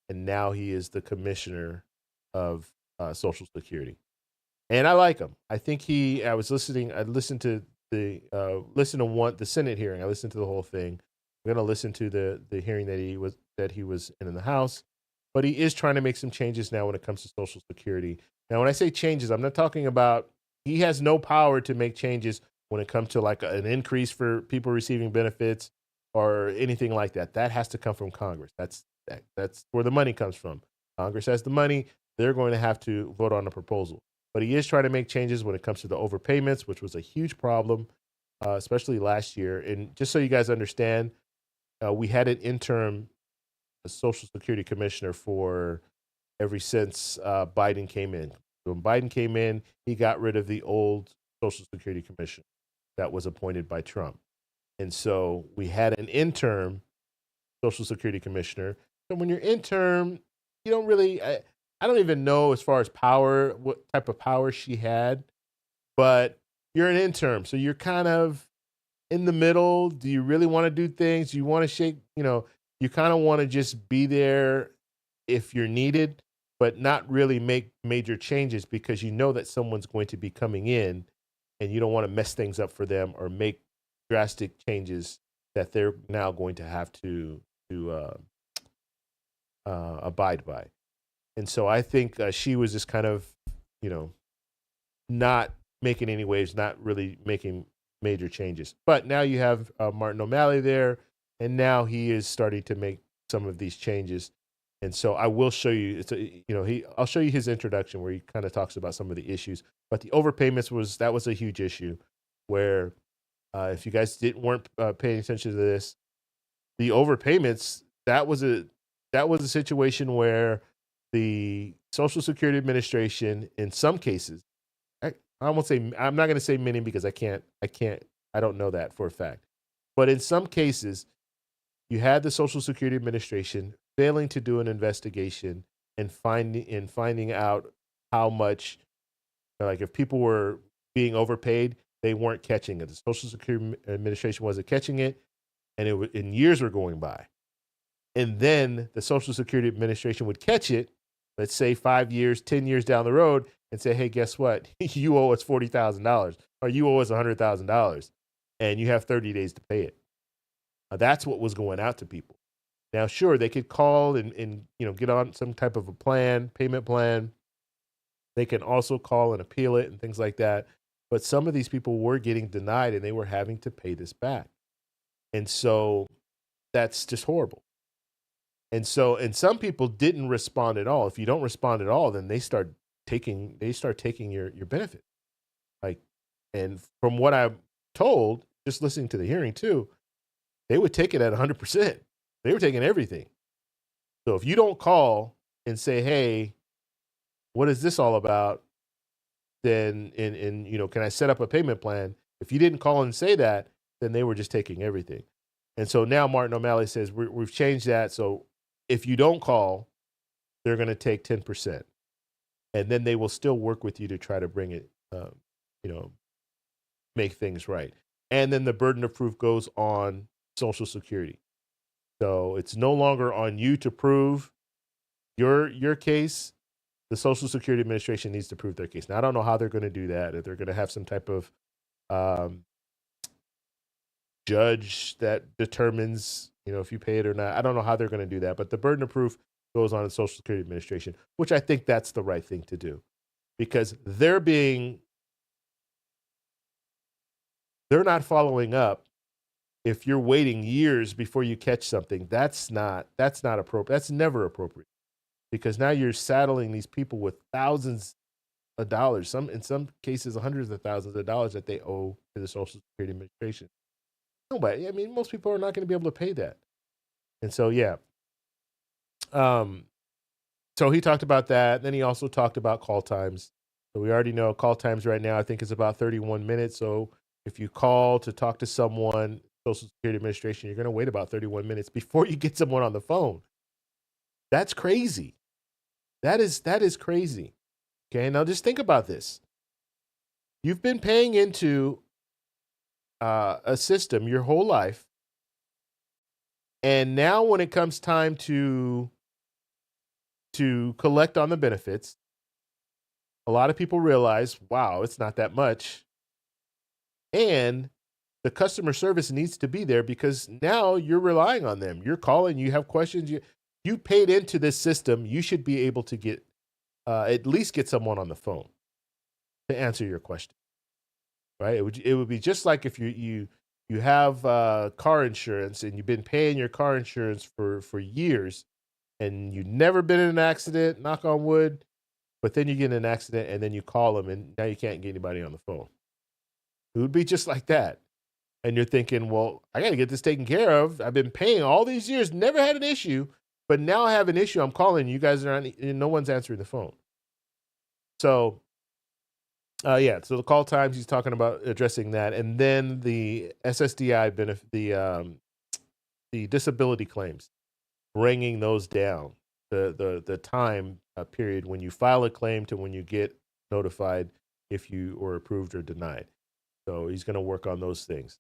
and now he is the commissioner of Social Security. And I like him. I think he. I was listening. I listened to the Senate hearing. I listened to the whole thing. I'm gonna listen to the hearing that he was in the House, but he is trying to make some changes now when it comes to Social Security. Now, when I say changes, I'm not talking about he has no power to make changes when it comes to like an increase for people receiving benefits or anything like that. That has to come from Congress. That's where the money comes from. Congress has the money. They're going to have to vote on a proposal. But he is trying to make changes when it comes to the overpayments, which was a huge problem, especially last year. And just so you guys understand, we had an interim Social Security commissioner for ever since Biden came in. When Biden came in, he got rid of the old Social Security commission that was appointed by Trump. And so we had an interim Social Security commissioner. So when you're interim, you don't really, I don't even know as far as power, what type of power she had, but you're an interim. So you're kind of in the middle. Do you really want to do things? You want to shake, you kind of want to just be there if you're needed, but not really make major changes because you know that someone's going to be coming in and you don't want to mess things up for them or make drastic changes that they're now going to have to abide by. And so I think she was just kind of, not making any waves, not really making major changes. But now you have Martin O'Malley there, and now he is starting to make some of these changes. And so I will show you. I'll show you his introduction where he kind of talks about some of the issues. But the overpayments was a huge issue. Where if you guys weren't paying attention to this, the overpayments that was a situation where the Social Security Administration, in some cases, I won't say, I'm not going to say many because I don't know that for a fact. But in some cases, you had the Social Security Administration failing to do an investigation and finding out how much, like if people were being overpaid, they weren't catching it. The Social Security Administration wasn't catching it, and years were going by. And then the Social Security Administration would catch it, let's say 5 years, 10 years down the road, and say, hey, guess what? You owe us $40,000 or you owe us $100,000 and you have 30 days to pay it. That's what was going out to people. Now, sure, they could call and get on some type of a payment plan. They can also call and appeal it and things like that. But some of these people were getting denied and they were having to pay this back. And so that's just horrible. And some people didn't respond at all. If you don't respond at all, then they start taking your benefit. And from what I'm told, just listening to the hearing too, they would take it at 100%. They were taking everything. So if you don't call and say, hey, what is this all about? Then can I set up a payment plan? If you didn't call and say that, then they were just taking everything. And so now Martin O'Malley says we've changed that. So if you don't call, they're going to take 10%. And then they will still work with you to try to bring it, make things right. And then the burden of proof goes on Social Security. So it's no longer on you to prove your case. The Social Security Administration needs to prove their case. Now, I don't know how they're going to do that. If they're going to have some type of judge that determines, if you pay it or not. I don't know how they're going to do that. But the burden of proof goes on the Social Security Administration, which I think that's the right thing to do. Because they're not following up. If you're waiting years before you catch something, that's not appropriate. That's never appropriate. Because now you're saddling these people with thousands of dollars, in some cases hundreds of thousands of dollars that they owe to the Social Security Administration. Nobody, most people are not going to be able to pay that. And so, yeah. So he talked about that. Then he also talked about call times. So we already know call times right now, I think, is about 31 minutes. So if you call to talk to someone, Social Security Administration, you're going to wait about 31 minutes before you get someone on the phone. That's crazy. That is crazy. Okay, now just think about this. You've been paying into a system your whole life, and now when it comes time to collect on the benefits, a lot of people realize, wow, it's not that much, and the customer service needs to be there because now you're relying on them. You're calling, you have questions, you paid into this system. You should be able to get at least get someone on the phone to answer your question, right? It would be just like if you have car insurance and you've been paying your car insurance for years and you've never been in an accident, knock on wood, but then you get in an accident and then you call them and now you can't get anybody on the phone. It would be just like that. And you're thinking, well, I got to get this taken care of. I've been paying all these years, never had an issue, but now I have an issue. I'm calling you guys are not, no one's answering the phone. So yeah, so the call times he's talking about addressing that, and then the SSDI benefit, the disability claims, bringing those down, the time period when you file a claim to when you get notified if you were approved or denied. So he's going to work on those things,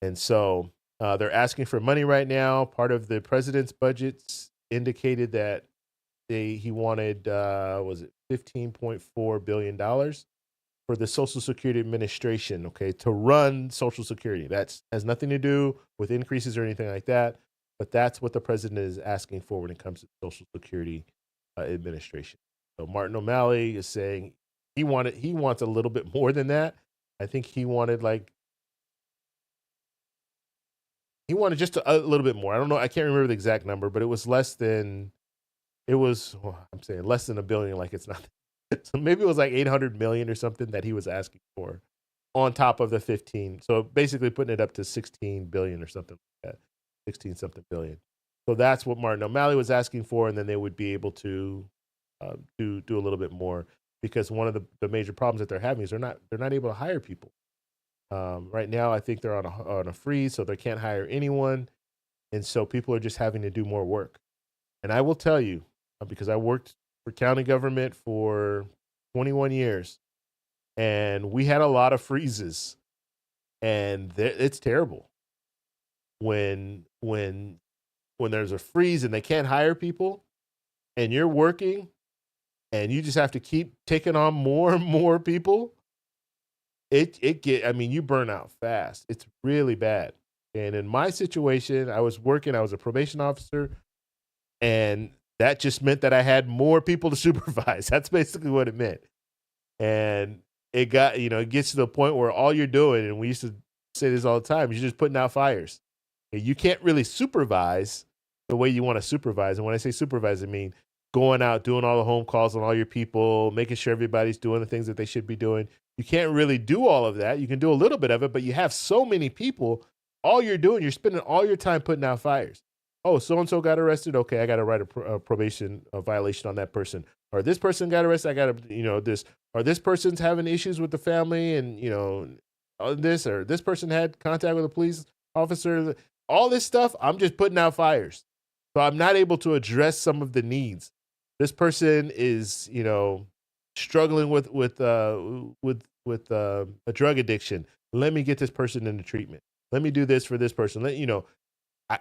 and so they're asking for money right now. Part of the president's budgets indicated that he wanted was it $15.4 billion for the Social Security Administration, okay, to run Social Security. That has nothing to do with increases or anything like that, but that's what the president is asking for when it comes to Social Security Administration. So Martin O'Malley is saying he wants a little bit more than that. I think he wanted just a little bit more. I don't know. I can't remember the exact number, but it was less than I'm saying less than a billion, like it's not. So maybe it was like 800 million or something that he was asking for on top of the 15. So basically putting it up to 16 billion or something like that, 16 something billion. So that's what Martin O'Malley was asking for. And then they would be able to do a little bit more because one of the major problems that they're having is they're not able to hire people. Right now, I think they're on a freeze, so they can't hire anyone. And so people are just having to do more work. And I will tell you, because I worked for county government for 21 years, and we had a lot of freezes, and it's terrible when there's a freeze and they can't hire people, and you're working, and you just have to keep taking on more and more people. I mean, you burn out fast. It's really bad. And in my situation, I was a probation officer, and that just meant that I had more people to supervise. That's basically what it meant. And it gets to the point where all you're doing, and we used to say this all the time, you're just putting out fires. And you can't really supervise the way you want to supervise. And when I say supervise, I mean going out, doing all the home calls on all your people, making sure everybody's doing the things that they should be doing. You can't really do all of that. You can do a little bit of it, but you have so many people. All you're doing, you're spending all your time putting out fires. Oh, so-and-so got arrested. Okay, I got to write a probation violation on that person. Or this person got arrested. I got to, or this person's having issues with the family and, or this person had contact with a police officer. All this stuff, I'm just putting out fires. So I'm not able to address some of the needs. This person is, struggling with a drug addiction. Let me get this person into treatment. Let me do this for this person.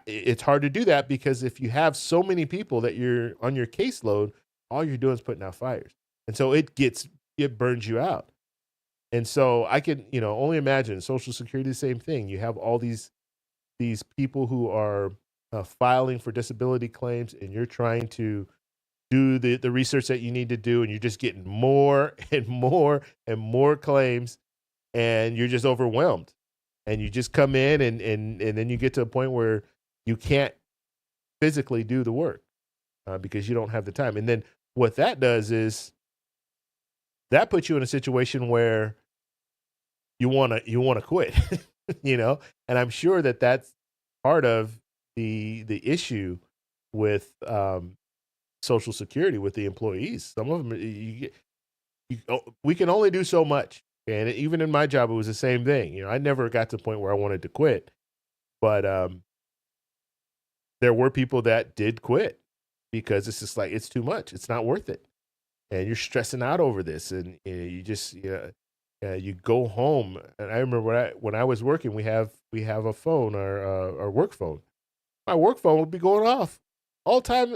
It's hard to do that because if you have so many people that you're on your caseload, all you're doing is putting out fires. And so it burns you out. And so I can, only imagine Social Security, the same thing. You have all these people who are filing for disability claims, and you're trying to do the research that you need to do, and you're just getting more and more and more claims, and you're just overwhelmed. And you just come in and then you get to a point where you can't physically do the work because you don't have the time. And then what that does is that puts you in a situation where you want to quit, and I'm sure that that's part of the issue with Social Security with the employees. Some of them, we can only do so much. And even in my job, it was the same thing. I never got to the point where I wanted to quit, but there were people that did quit because it's just like, it's too much. It's not worth it. and you're stressing out over this, and you just you go home. And I remember when I was working, we have a phone, our work phone. My work phone would be going off all time.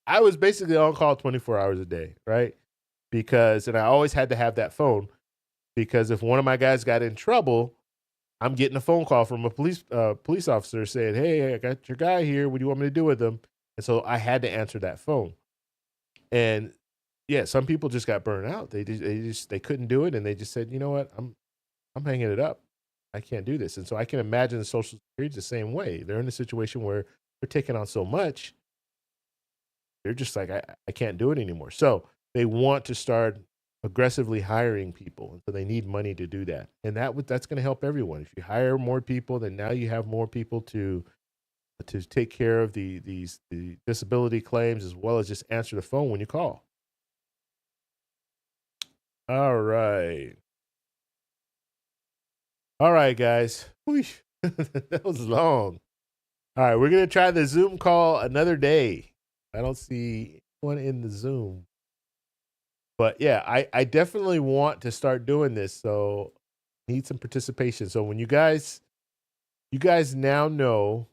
I was basically on call 24 hours a day, right? Because and I always had to have that phone because if one of my guys got in trouble, I'm getting a phone call from a police officer saying, "Hey, I got your guy here. What do you want me to do with him?" And so I had to answer that phone. And yeah, some people just got burned out. They couldn't do it, and they just said, "You know what? I'm hanging it up. I can't do this." And so I can imagine the Social Security the same way. They're in a situation where they're taking on so much, they're just like, I can't do it anymore. So they want to start aggressively hiring people, and so they need money to do that. And that's going to help everyone. If you hire more people, then now you have more people to take care of the disability claims as well as just answer the phone when you call. All right. All right, guys. Wheesh. That was long. All right, we're gonna try the Zoom call another day. I don't see anyone in the Zoom, but yeah, I definitely want to start doing this. So need some participation. So when you guys now know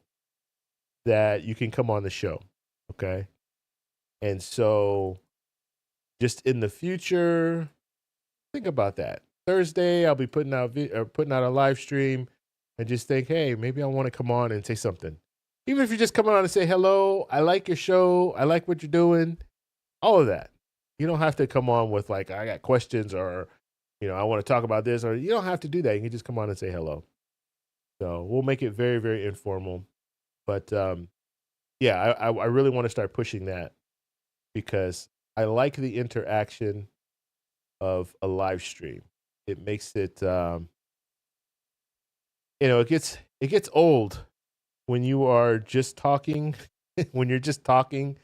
that you can come on the show, okay? And so just in the future, think about that. Thursday, I'll be putting out a live stream, and just think, hey, maybe I want to come on and say something. Even if you're just coming on and say hello, I like your show, I like what you're doing, all of that. You don't have to come on with like I got questions or I want to talk about this, or you don't have to do that. You can just come on and say hello. So we'll make it very, very informal. But yeah, I really want to start pushing that because I like the interaction of a live stream. It makes it it gets old when you are just talking, when you're just talking,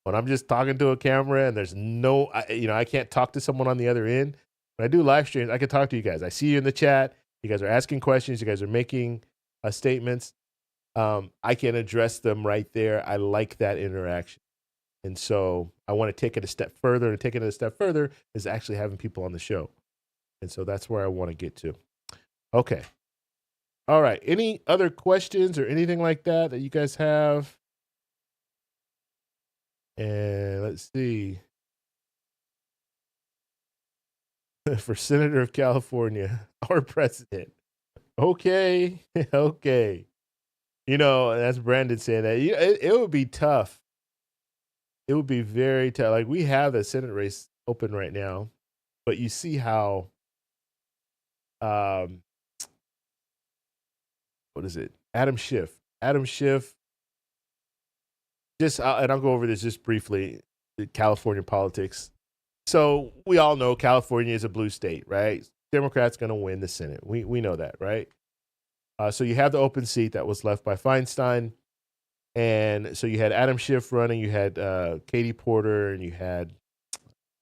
when I'm just talking to a camera and there's I can't talk to someone on the other end. When I do live streams, I can talk to you guys. I see you in the chat. You guys are asking questions. You guys are making statements. I can address them right there. I like that interaction. And so I want to take it a step further, and taking it a step further is actually having people on the show. And so that's where I want to get to. Okay. All right. Any other questions or anything like that you guys have? And let's see. For Senator of California, our president. Okay. Okay. That's Brandon saying that. It would be tough. It would be very tough. Like we have the Senate race open right now, but you see how um what is it? Adam Schiff. Adam Schiff and I'll go over this just briefly, the California politics. So we all know California is a blue state, right? Democrats going to win the Senate. We know that, right? So you have the open seat that was left by Feinstein. And so you had Adam Schiff running, you had Katie Porter, and you had,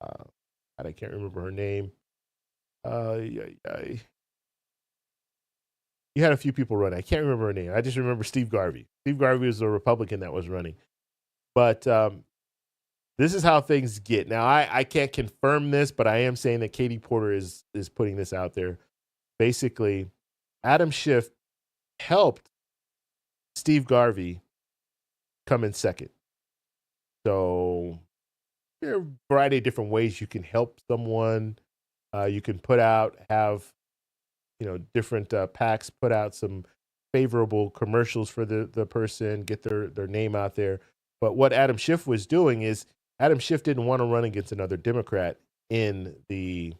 I can't remember her name. You had a few people running. I can't remember her name. I just remember Steve Garvey. Steve Garvey was the Republican that was running. But this is how things get. Now, I can't confirm this, but I am saying that Katie Porter is putting this out there. Basically, Adam Schiff helped Steve Garvey come in second. So there are a variety of different ways you can help someone. You can have different PACs put out some favorable commercials for the person, get their name out there. But what Adam Schiff was doing is Adam Schiff didn't want to run against another Democrat in the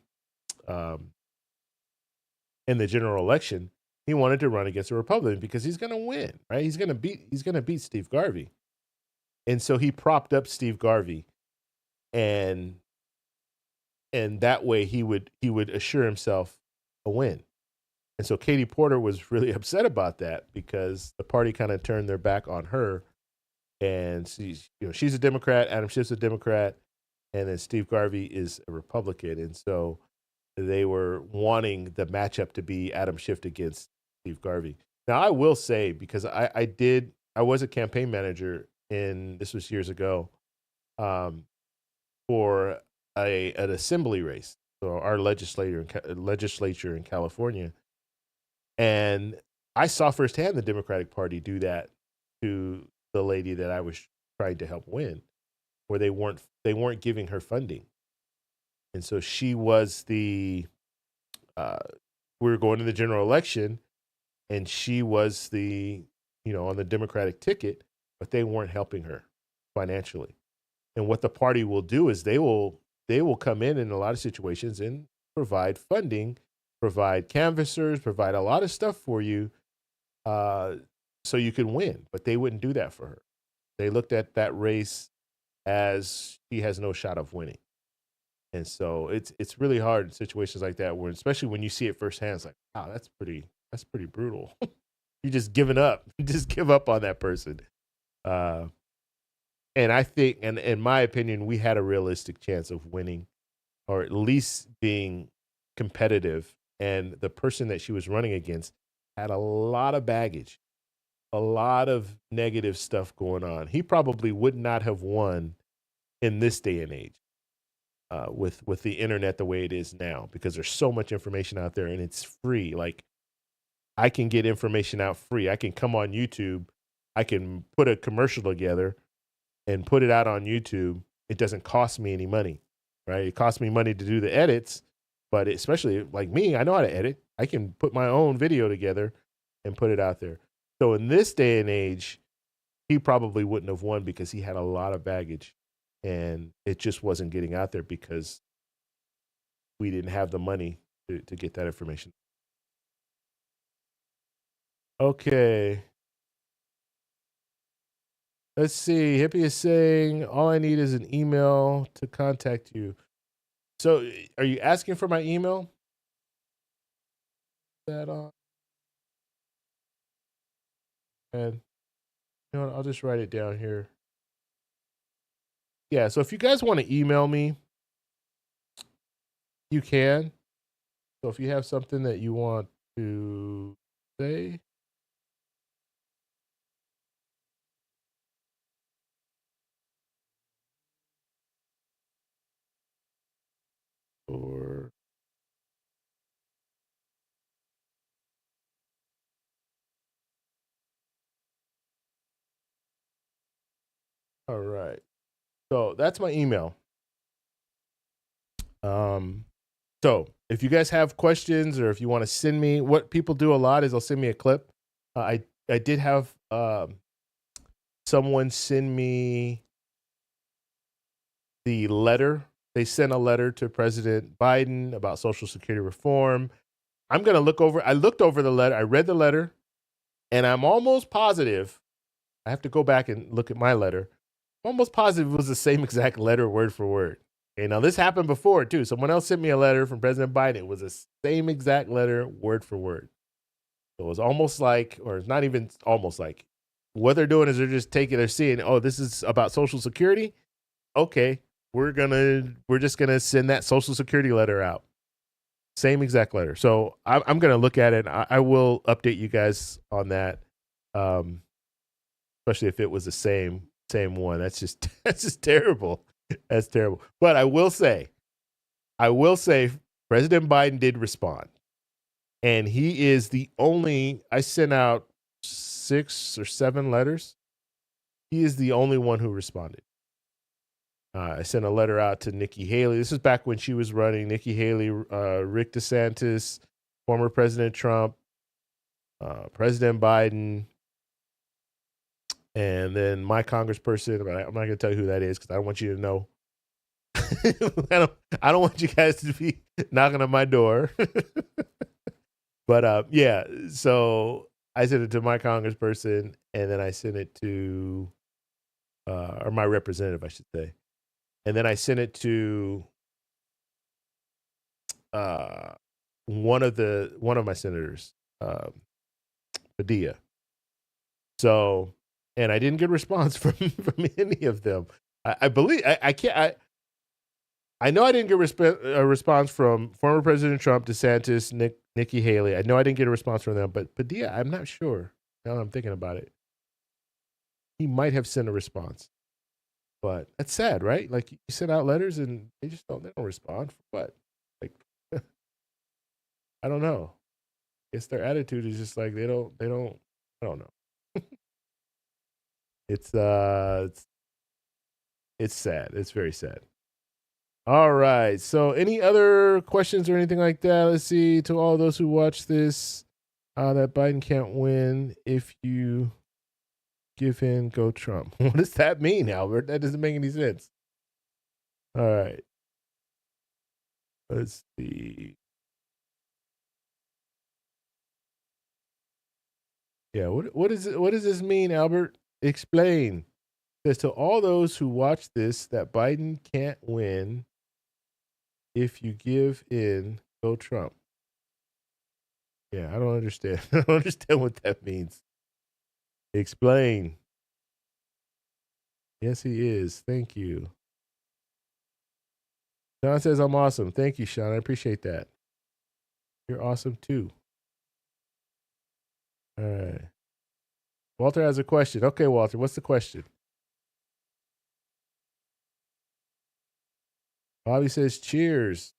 general election. He wanted to run against a Republican because he's going to win, right? He's going to beat Steve Garvey. And so he propped up Steve Garvey, and that way he would assure himself a win. And so Katie Porter was really upset about that because the party kind of turned their back on her. And she's a Democrat, Adam Schiff's a Democrat, and then Steve Garvey is a Republican. And so they were wanting the matchup to be Adam Schiff against Steve Garvey. Now, I will say, because I was a campaign manager this was years ago. for an assembly race, so our legislature in California, and I saw firsthand the Democratic Party do that to the lady that I was trying to help win, where they weren't giving her funding, and so she was the uh, we were going to the general election, and she was the on the Democratic ticket, but they weren't helping her financially. And what the party will do is they will come in a lot of situations and provide funding, provide canvassers, provide a lot of stuff for you, uh, so you can win. But they wouldn't do that for her. They looked at that race as she has no shot of winning. And so it's really hard in situations like that, where especially when you see it firsthand, it's like, wow, that's pretty brutal. You just giving up, you just give up on that person. Uh, and I think, and in my opinion, we had a realistic chance of winning, or at least being competitive. And the person that she was running against had a lot of baggage, a lot of negative stuff going on. He probably would not have won in this day and age, with the internet the way it is now, because there's so much information out there and it's free. Like, I can get information out free. I can come on YouTube. I can put a commercial together and put it out on YouTube. It doesn't cost me any money, right? It costs me money to do the edits, but especially like me, I know how to edit. I can put my own video together and put it out there. So in this day and age, he probably wouldn't have won because he had a lot of baggage, and it just wasn't getting out there because we didn't have the money to get that information. Okay. Let's see. Hippie is saying, all I need is an email to contact you. So are you asking for my email? That on? And you know what, I'll just write it down here. Yeah, so if you guys want to email me, you can. So if you have something that you want to say, or all right. So that's my email. Um, so if you guys have questions, or if you want to send me, what people do a lot is they'll send me a clip. I did have someone send me the letter. They sent a letter to President Biden about Social Security reform. I'm gonna look over. I looked over the letter. I read the letter, and I'm almost positive. I have to go back and look at my letter. I'm almost positive it was the same exact letter, word for word. Okay, now this happened before too. Someone else sent me a letter from President Biden. It was the same exact letter, word for word. So it was almost like, or it's not even almost like, what they're doing is they're seeing, oh, this is about Social Security. Okay, we're just gonna send that Social Security letter out. Same exact letter. So I'm gonna look at it. I will update you guys on that, especially if it was the same one. That's just that's just terrible. That's terrible. But I will say, President Biden did respond, and he is the only. I sent out 6 or 7 letters. He is the only one who responded. I sent a letter out to Nikki Haley. This is back when she was running. Nikki Haley, Rick DeSantis, former President Trump, President Biden, and then my congressperson. But I'm not going to tell you who that is because I don't want you to know. I don't want you guys to be knocking on my door. But yeah, so I sent it to my congressperson, and then I sent it to, or my representative, I should say. And then I sent it to one of my senators, Padilla. So, and I didn't get a response from any of them. I believe I can't. I know I didn't get a response from former President Trump, DeSantis, Nikki Haley. I know I didn't get a response from them, but Padilla, I'm not sure. Now that I'm thinking about it, he might have sent a response. But that's sad, right? Like you send out letters and they don't respond for what? Like I don't know. I guess their attitude is just like they don't I don't know. It's it's sad. It's very sad. All right. So, any other questions or anything like that? Let's see. To all those who watch this, that Biden can't win if you give in, go Trump. What does that mean, Albert? That doesn't make any sense. All right. Let's see. Yeah. What is it? What does this mean, Albert? Explain. It says to all those who watch this that Biden can't win if you give in, go Trump. Yeah, I don't understand. I don't understand what that means. Explain. Yes, he is. Thank you. Sean says I'm awesome. Thank you, Sean. I appreciate that. You're awesome too. All right. Walter has a question. Okay, Walter, what's the question? Bobby says cheers.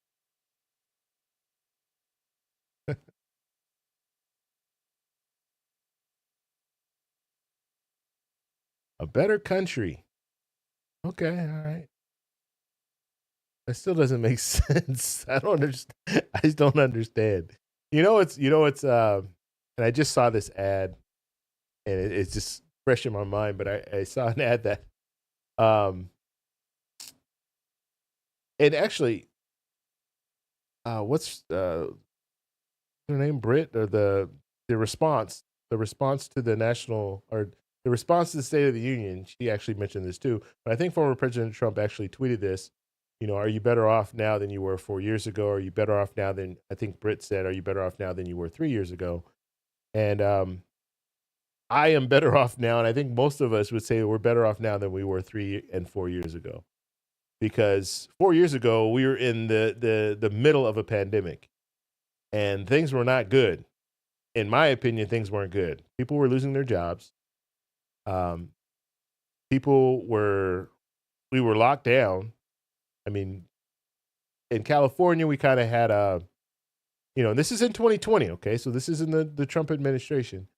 A better country. Okay, all right. That still doesn't make sense. I don't understand. I just don't understand. And I just saw this ad and it's just fresh in my mind, but I saw an ad that um and actually what's her name, Brit, or the response to the national, or the response to the State of the Union. She actually mentioned this too, but I think former President Trump actually tweeted this. Are you better off now than you were 4 years ago? Are you better off now than, I think Brit said, are you better off now than you were 3 years ago? And I am better off now, and I think most of us would say we're better off now than we were 3 and 4 years ago, because 4 years ago we were in the middle of a pandemic, and things were not good. In my opinion, things weren't good. People were losing their jobs. Um, we were locked down. I mean, in California, we kind of had this is in 2020. Okay. So this is in the Trump administration,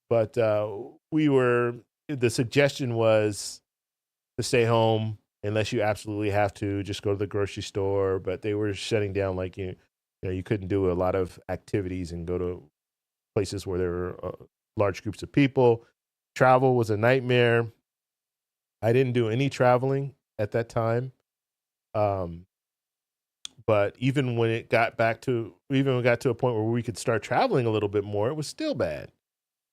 but the suggestion was to stay home unless you absolutely have to, just go to the grocery store. But they were shutting down, like, you couldn't do a lot of activities and go to places where there were large groups of people. Travel was a nightmare. I didn't do any traveling at that time. But even when it got to a point where we could start traveling a little bit more, it was still bad.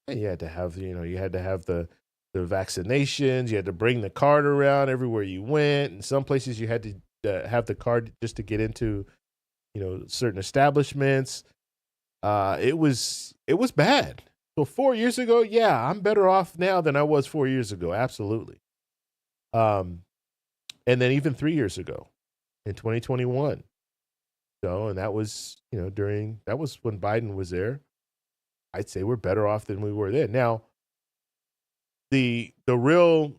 And you had to have, the vaccinations. You had to bring the card around everywhere you went. In some places, you had to have the card just to get into, certain establishments. It was bad. So 4 years ago, yeah, I'm better off now than I was 4 years ago. Absolutely. And then even 3 years ago, in 2021. So, and that was, that was when Biden was there. I'd say we're better off than we were then. Now, the real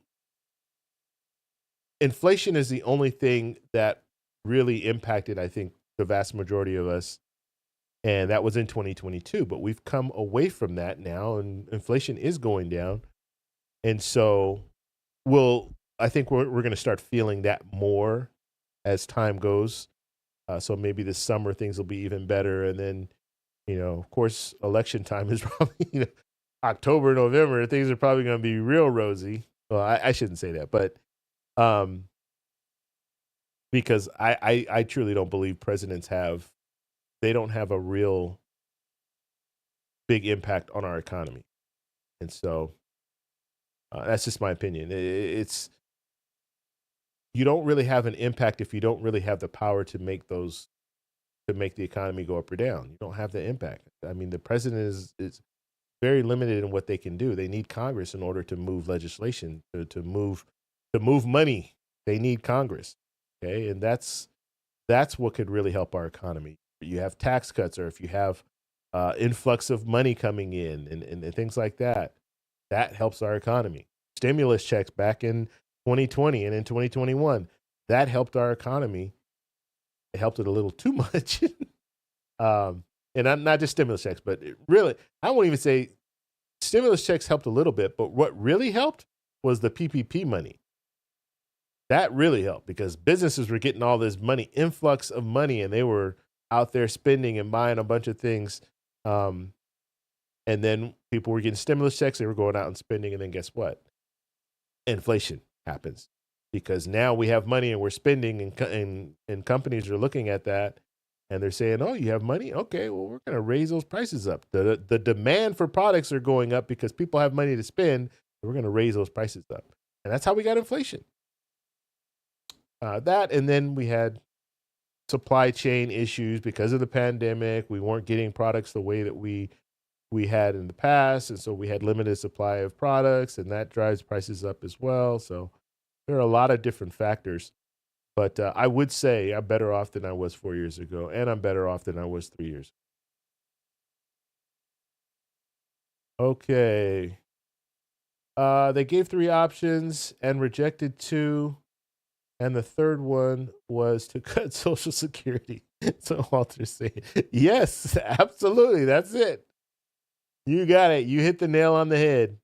inflation is the only thing that really impacted, I think, the vast majority of us, and that was in 2022. But we've come away from that now, and inflation is going down, and so I think we're going to start feeling that more as time goes. So maybe this summer things will be even better, and then, of course, election time is probably, October, November. Things are probably going to be real rosy. Well, I shouldn't say that, but um, because I truly don't believe presidents they don't have a real big impact on our economy, and so that's just my opinion. It's you don't really have an impact if you don't really have the power to make the economy go up or down. You don't have the impact. I mean, the president is very limited in what they can do. They need Congress in order to move legislation, to move money. They need Congress. Okay, and that's what could really help our economy. You have tax cuts, or if you have influx of money coming in, and things like that, that helps our economy. Stimulus checks back in 2020 and in 2021. That helped our economy. It helped it a little too much. And I'm not just stimulus checks, but really, I won't even say stimulus checks helped a little bit, but what really helped was the PPP money. That really helped because businesses were getting all this money, influx of money, and they were out there spending and buying a bunch of things. Um, and then people were getting stimulus checks, they were going out and spending, and then guess what? Inflation happens because now we have money and we're spending, and companies are looking at that and they're saying, "Oh, you have money? Okay, well, we're going to raise those prices up." The demand for products are going up because people have money to spend. So we're going to raise those prices up, and that's how we got inflation. That, and then we had supply chain issues because of the pandemic. We weren't getting products the way that we had in the past, and so we had limited supply of products, and that drives prices up as well. So there are a lot of different factors, but I would say I'm better off than I was 4 years ago, and I'm better off than I was 3 years ago. Okay. They gave 3 options and rejected 2, and the third one was to cut Social Security. So Walter's saying, yes, absolutely, that's it. You got it. You hit the nail on the head.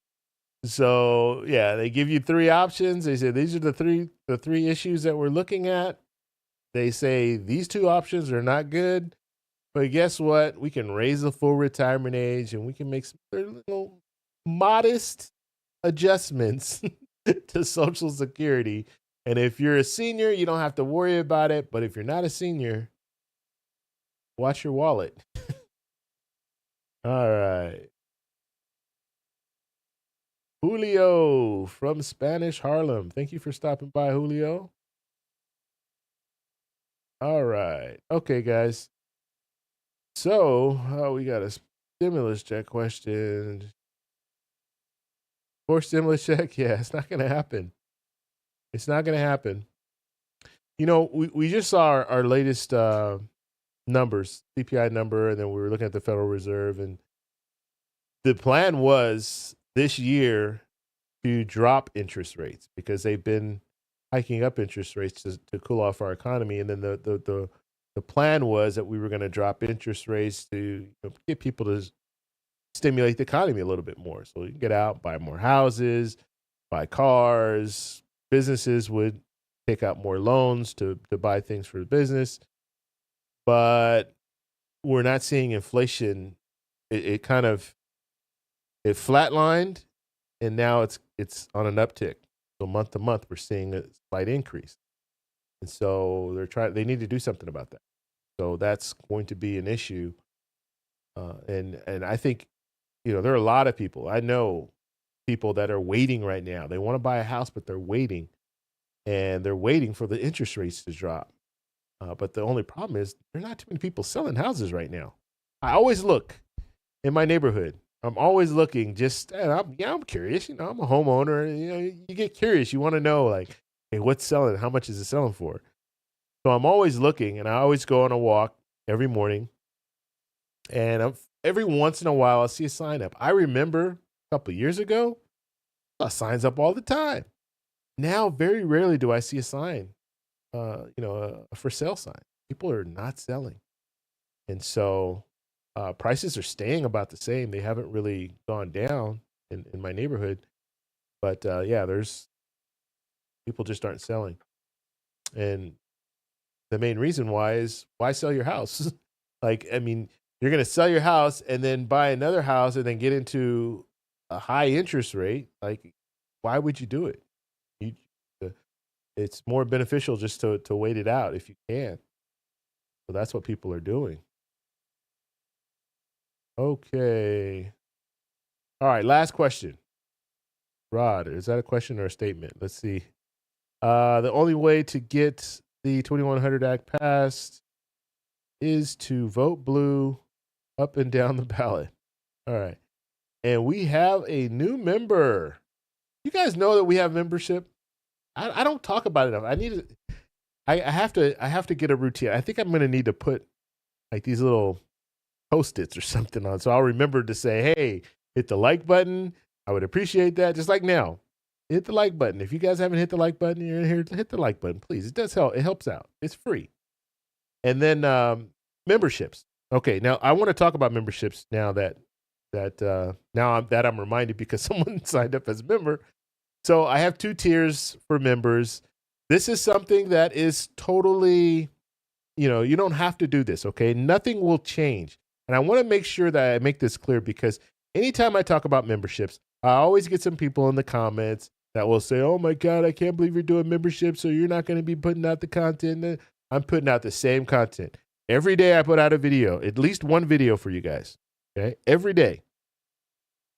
So yeah, they give you 3 options. They say these are the three issues that we're looking at. They say these 2 options are not good, but guess what? We can raise the full retirement age and we can make some little modest adjustments to Social Security. And if you're a senior, you don't have to worry about it. But if you're not a senior, watch your wallet. All right. Julio from Spanish Harlem. Thank you for stopping by, Julio. All right. Okay, guys. So we got a stimulus check question. For stimulus check, yeah, it's not going to happen. It's not going to happen. You know, we just saw our latest numbers, CPI number, and then we were looking at the Federal Reserve, and the plan was this year to drop interest rates because they've been hiking up interest rates to cool off our economy. And then the plan was that we were going to drop interest rates to get people to stimulate the economy a little bit more. So you can get out, buy more houses, buy cars. Businesses would take out more loans to buy things for the business. But we're not seeing inflation. It kind of flatlined, and now it's on an uptick. So month to month, we're seeing a slight increase, and so they need to do something about that. So that's going to be an issue, and I think there are a lot of people. I know people that are waiting right now. They want to buy a house, but they're waiting, and they're waiting for the interest rates to drop. But the only problem is there are not too many people selling houses right now. I always look in my neighborhood. I'm always looking. I'm curious. I'm a homeowner. You get curious. You want to know, like, hey, what's selling? How much is it selling for? So I'm always looking, and I always go on a walk every morning. And every once in a while, I'll see a sign up. I remember a couple of years ago, I saw signs up all the time. Now, very rarely do I see a sign, a for sale sign. People are not selling. And so prices are staying about the same. They haven't really gone down in my neighborhood. But there's people just aren't selling. And the main reason why is why sell your house? Like, I mean, you're going to sell your house and then buy another house and then get into a high interest rate. Like, why would you do it? It's more beneficial just to wait it out if you can. So that's what people are doing. Okay. All right, last question. Rod, is that a question or a statement? Let's see. The only way to get the 2100 Act passed is to vote blue up and down the ballot. All right. And we have a new member. You guys know that we have membership? I don't talk about it enough. I have to get a routine. I think I'm going to need to put like these little Post-its or something on. So I'll remember to say, hey, hit the like button. I would appreciate that. Just like now. Hit the like button. If you guys haven't hit the like button, you're in here, hit the like button, please. It does help. It helps out. It's free. And then memberships. Okay, now I want to talk about memberships now that I'm reminded because someone signed up as a member. So I have 2 tiers for members. This is something that is totally, you don't have to do this, okay? Nothing will change. And I want to make sure that I make this clear because anytime I talk about memberships, I always get some people in the comments that will say, "Oh my God, I can't believe you're doing memberships, so you're not going to be putting out the content." I'm putting out the same content. Every day I put out a video, at least one video for you guys, okay? Every day.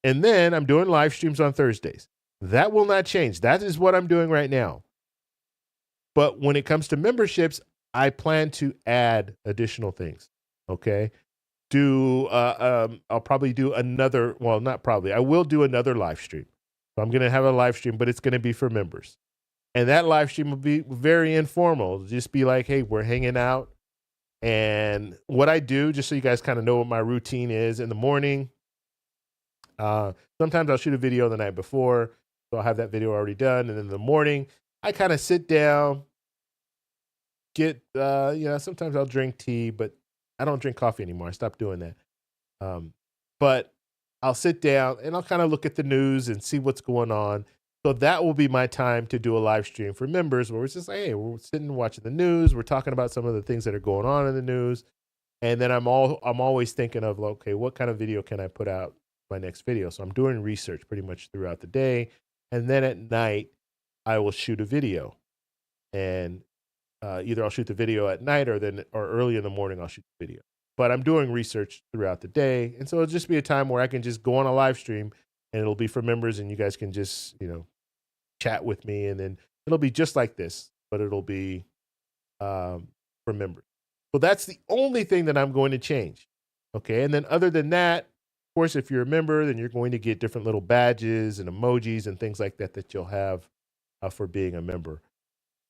And then I'm doing live streams on Thursdays. That will not change. That is what I'm doing right now. But when it comes to memberships, I plan to add additional things. Okay. I'll probably do another, well, not probably, I will do another live stream. So I'm going to have a live stream, but it's going to be for members. And that live stream will be very informal. It'll just be like, hey, we're hanging out. And what I do, just so you guys kind of know what my routine is in the morning, sometimes I'll shoot a video the night before. So I'll have that video already done. And then in the morning, I kind of sit down, sometimes I'll drink tea, but I don't drink coffee anymore. I stopped doing that. But I'll sit down and I'll kind of look at the news and see what's going on. So that will be my time to do a live stream for members where it's just like, hey, we're sitting and watching the news. We're talking about some of the things that are going on in the news. And then I'm always thinking of, okay, what kind of video can I put out my next video? So I'm doing research pretty much throughout the day. And then at night, I will shoot a video. And either I'll shoot the video at night or early in the morning, I'll shoot the video. But I'm doing research throughout the day. And so it'll just be a time where I can just go on a live stream and it'll be for members and you guys can just, chat with me. And then it'll be just like this, but it'll be for members. So that's the only thing that I'm going to change. Okay. And then other than that, of course, if you're a member, then you're going to get different little badges and emojis and things like that you'll have for being a member.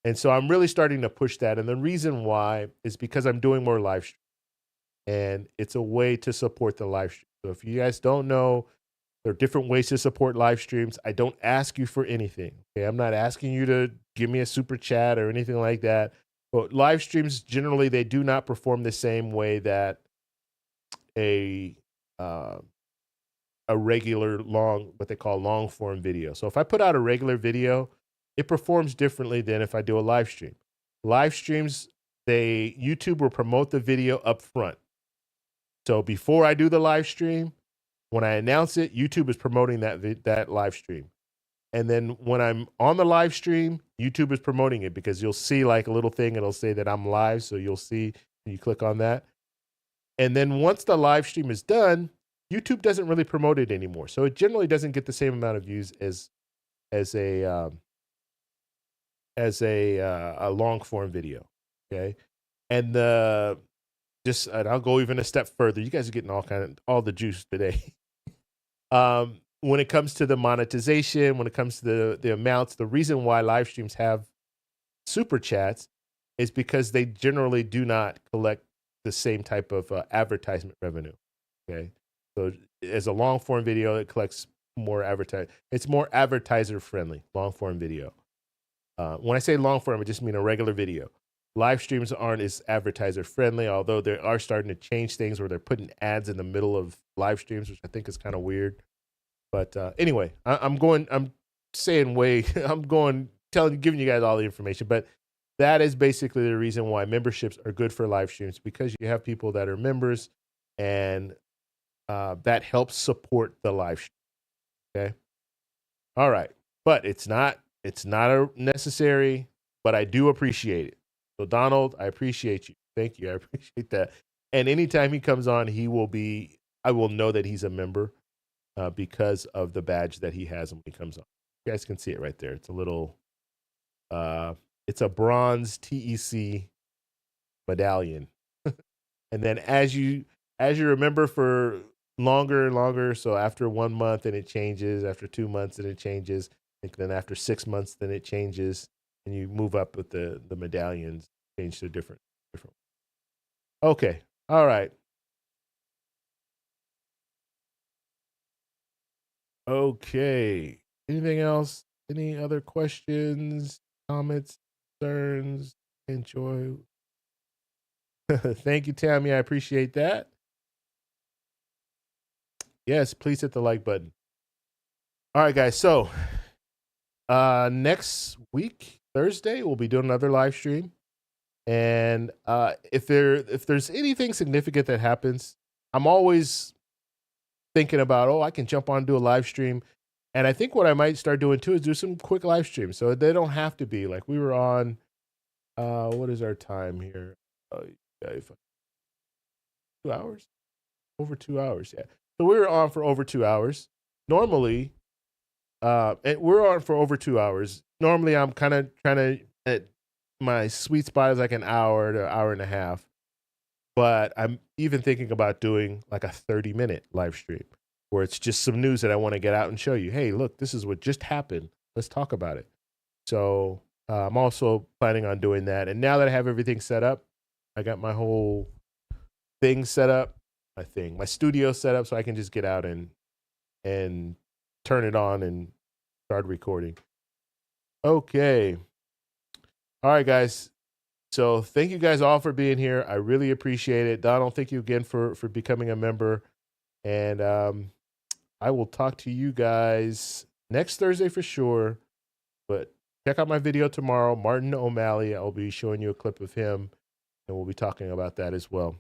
And so I'm really starting to push that. And the reason why is because I'm doing more live streams. And it's a way to support the live stream. So if you guys don't know, there are different ways to support live streams. I don't ask you for anything. Okay, I'm not asking you to give me a super chat or anything like that. But live streams, generally, they do not perform the same way that a regular what they call long form video. So if I put out a regular video, it performs differently than if I do a live stream. Live streams, YouTube will promote the video up front. So before I do the live stream, when I announce it, YouTube is promoting that live stream. And then when I'm on the live stream, YouTube is promoting it because you'll see like a little thing, it'll say that I'm live. So you'll see, you click on that. And then once the live stream is done, YouTube doesn't really promote it anymore. So it generally doesn't get the same amount of views as a long form video. Okay. And I'll go even a step further. You guys are getting all the juice today. When it comes to the monetization, when it comes to the amounts, the reason why live streams have super chats is because they generally do not collect the same type of advertisement revenue. Okay. So as a long form video, it collects more it's more advertiser friendly, long form video. When I say long form, I just mean a regular video. Live streams aren't as advertiser friendly, although they are starting to change things where they're putting ads in the middle of live streams, which I think is kind of weird. But anyway, giving you guys all the information. But that is basically the reason why memberships are good for live streams, because you have people that are members and that helps support the live stream. Okay. All right. But it's not necessary, but I do appreciate it. So Donald, I appreciate you. Thank you. I appreciate that. And anytime he comes on, I will know that he's a member because of the badge that he has when he comes on. You guys can see it right there. It's a little, it's a bronze TEC medallion. And then as you remember for longer and longer, so after 1 month and it changes, after 2 months and it changes, and then after 6 months, then it changes. And you move up with the medallions, change to different. Okay. All right. Okay. Anything else? Any other questions, comments, concerns? Enjoy. Thank you, Tammy. I appreciate that. Yes, please hit the like button. All right, guys. So next week, Thursday, we'll be doing another live stream. And if there's anything significant that happens, I'm always thinking about, oh, I can jump on and do a live stream. And I think what I might start doing too is do some quick live streams. So they don't have to be like we were on. What is our time here? Yeah, 2 hours, over 2 hours. Yeah. So we were on for over 2 hours. Normally, and we're on for over 2 hours. Normally, I'm kind of trying to at my sweet spot is like an hour to hour and a half. But I'm even thinking about doing like a 30-minute live stream where it's just some news that I want to get out and show you. Hey, look, this is what just happened. Let's talk about it. So I'm also planning on doing that. And now that I have everything set up, I got my whole thing set up, my studio set up, so I can just get out and turn it on and start recording. Okay. All right, guys. So thank you guys all for being here. I really appreciate it. Donald, thank you again for becoming a member. And I will talk to you guys next Thursday for sure. But check out my video tomorrow, Martin O'Malley. I'll be showing you a clip of him, and we'll be talking about that as well.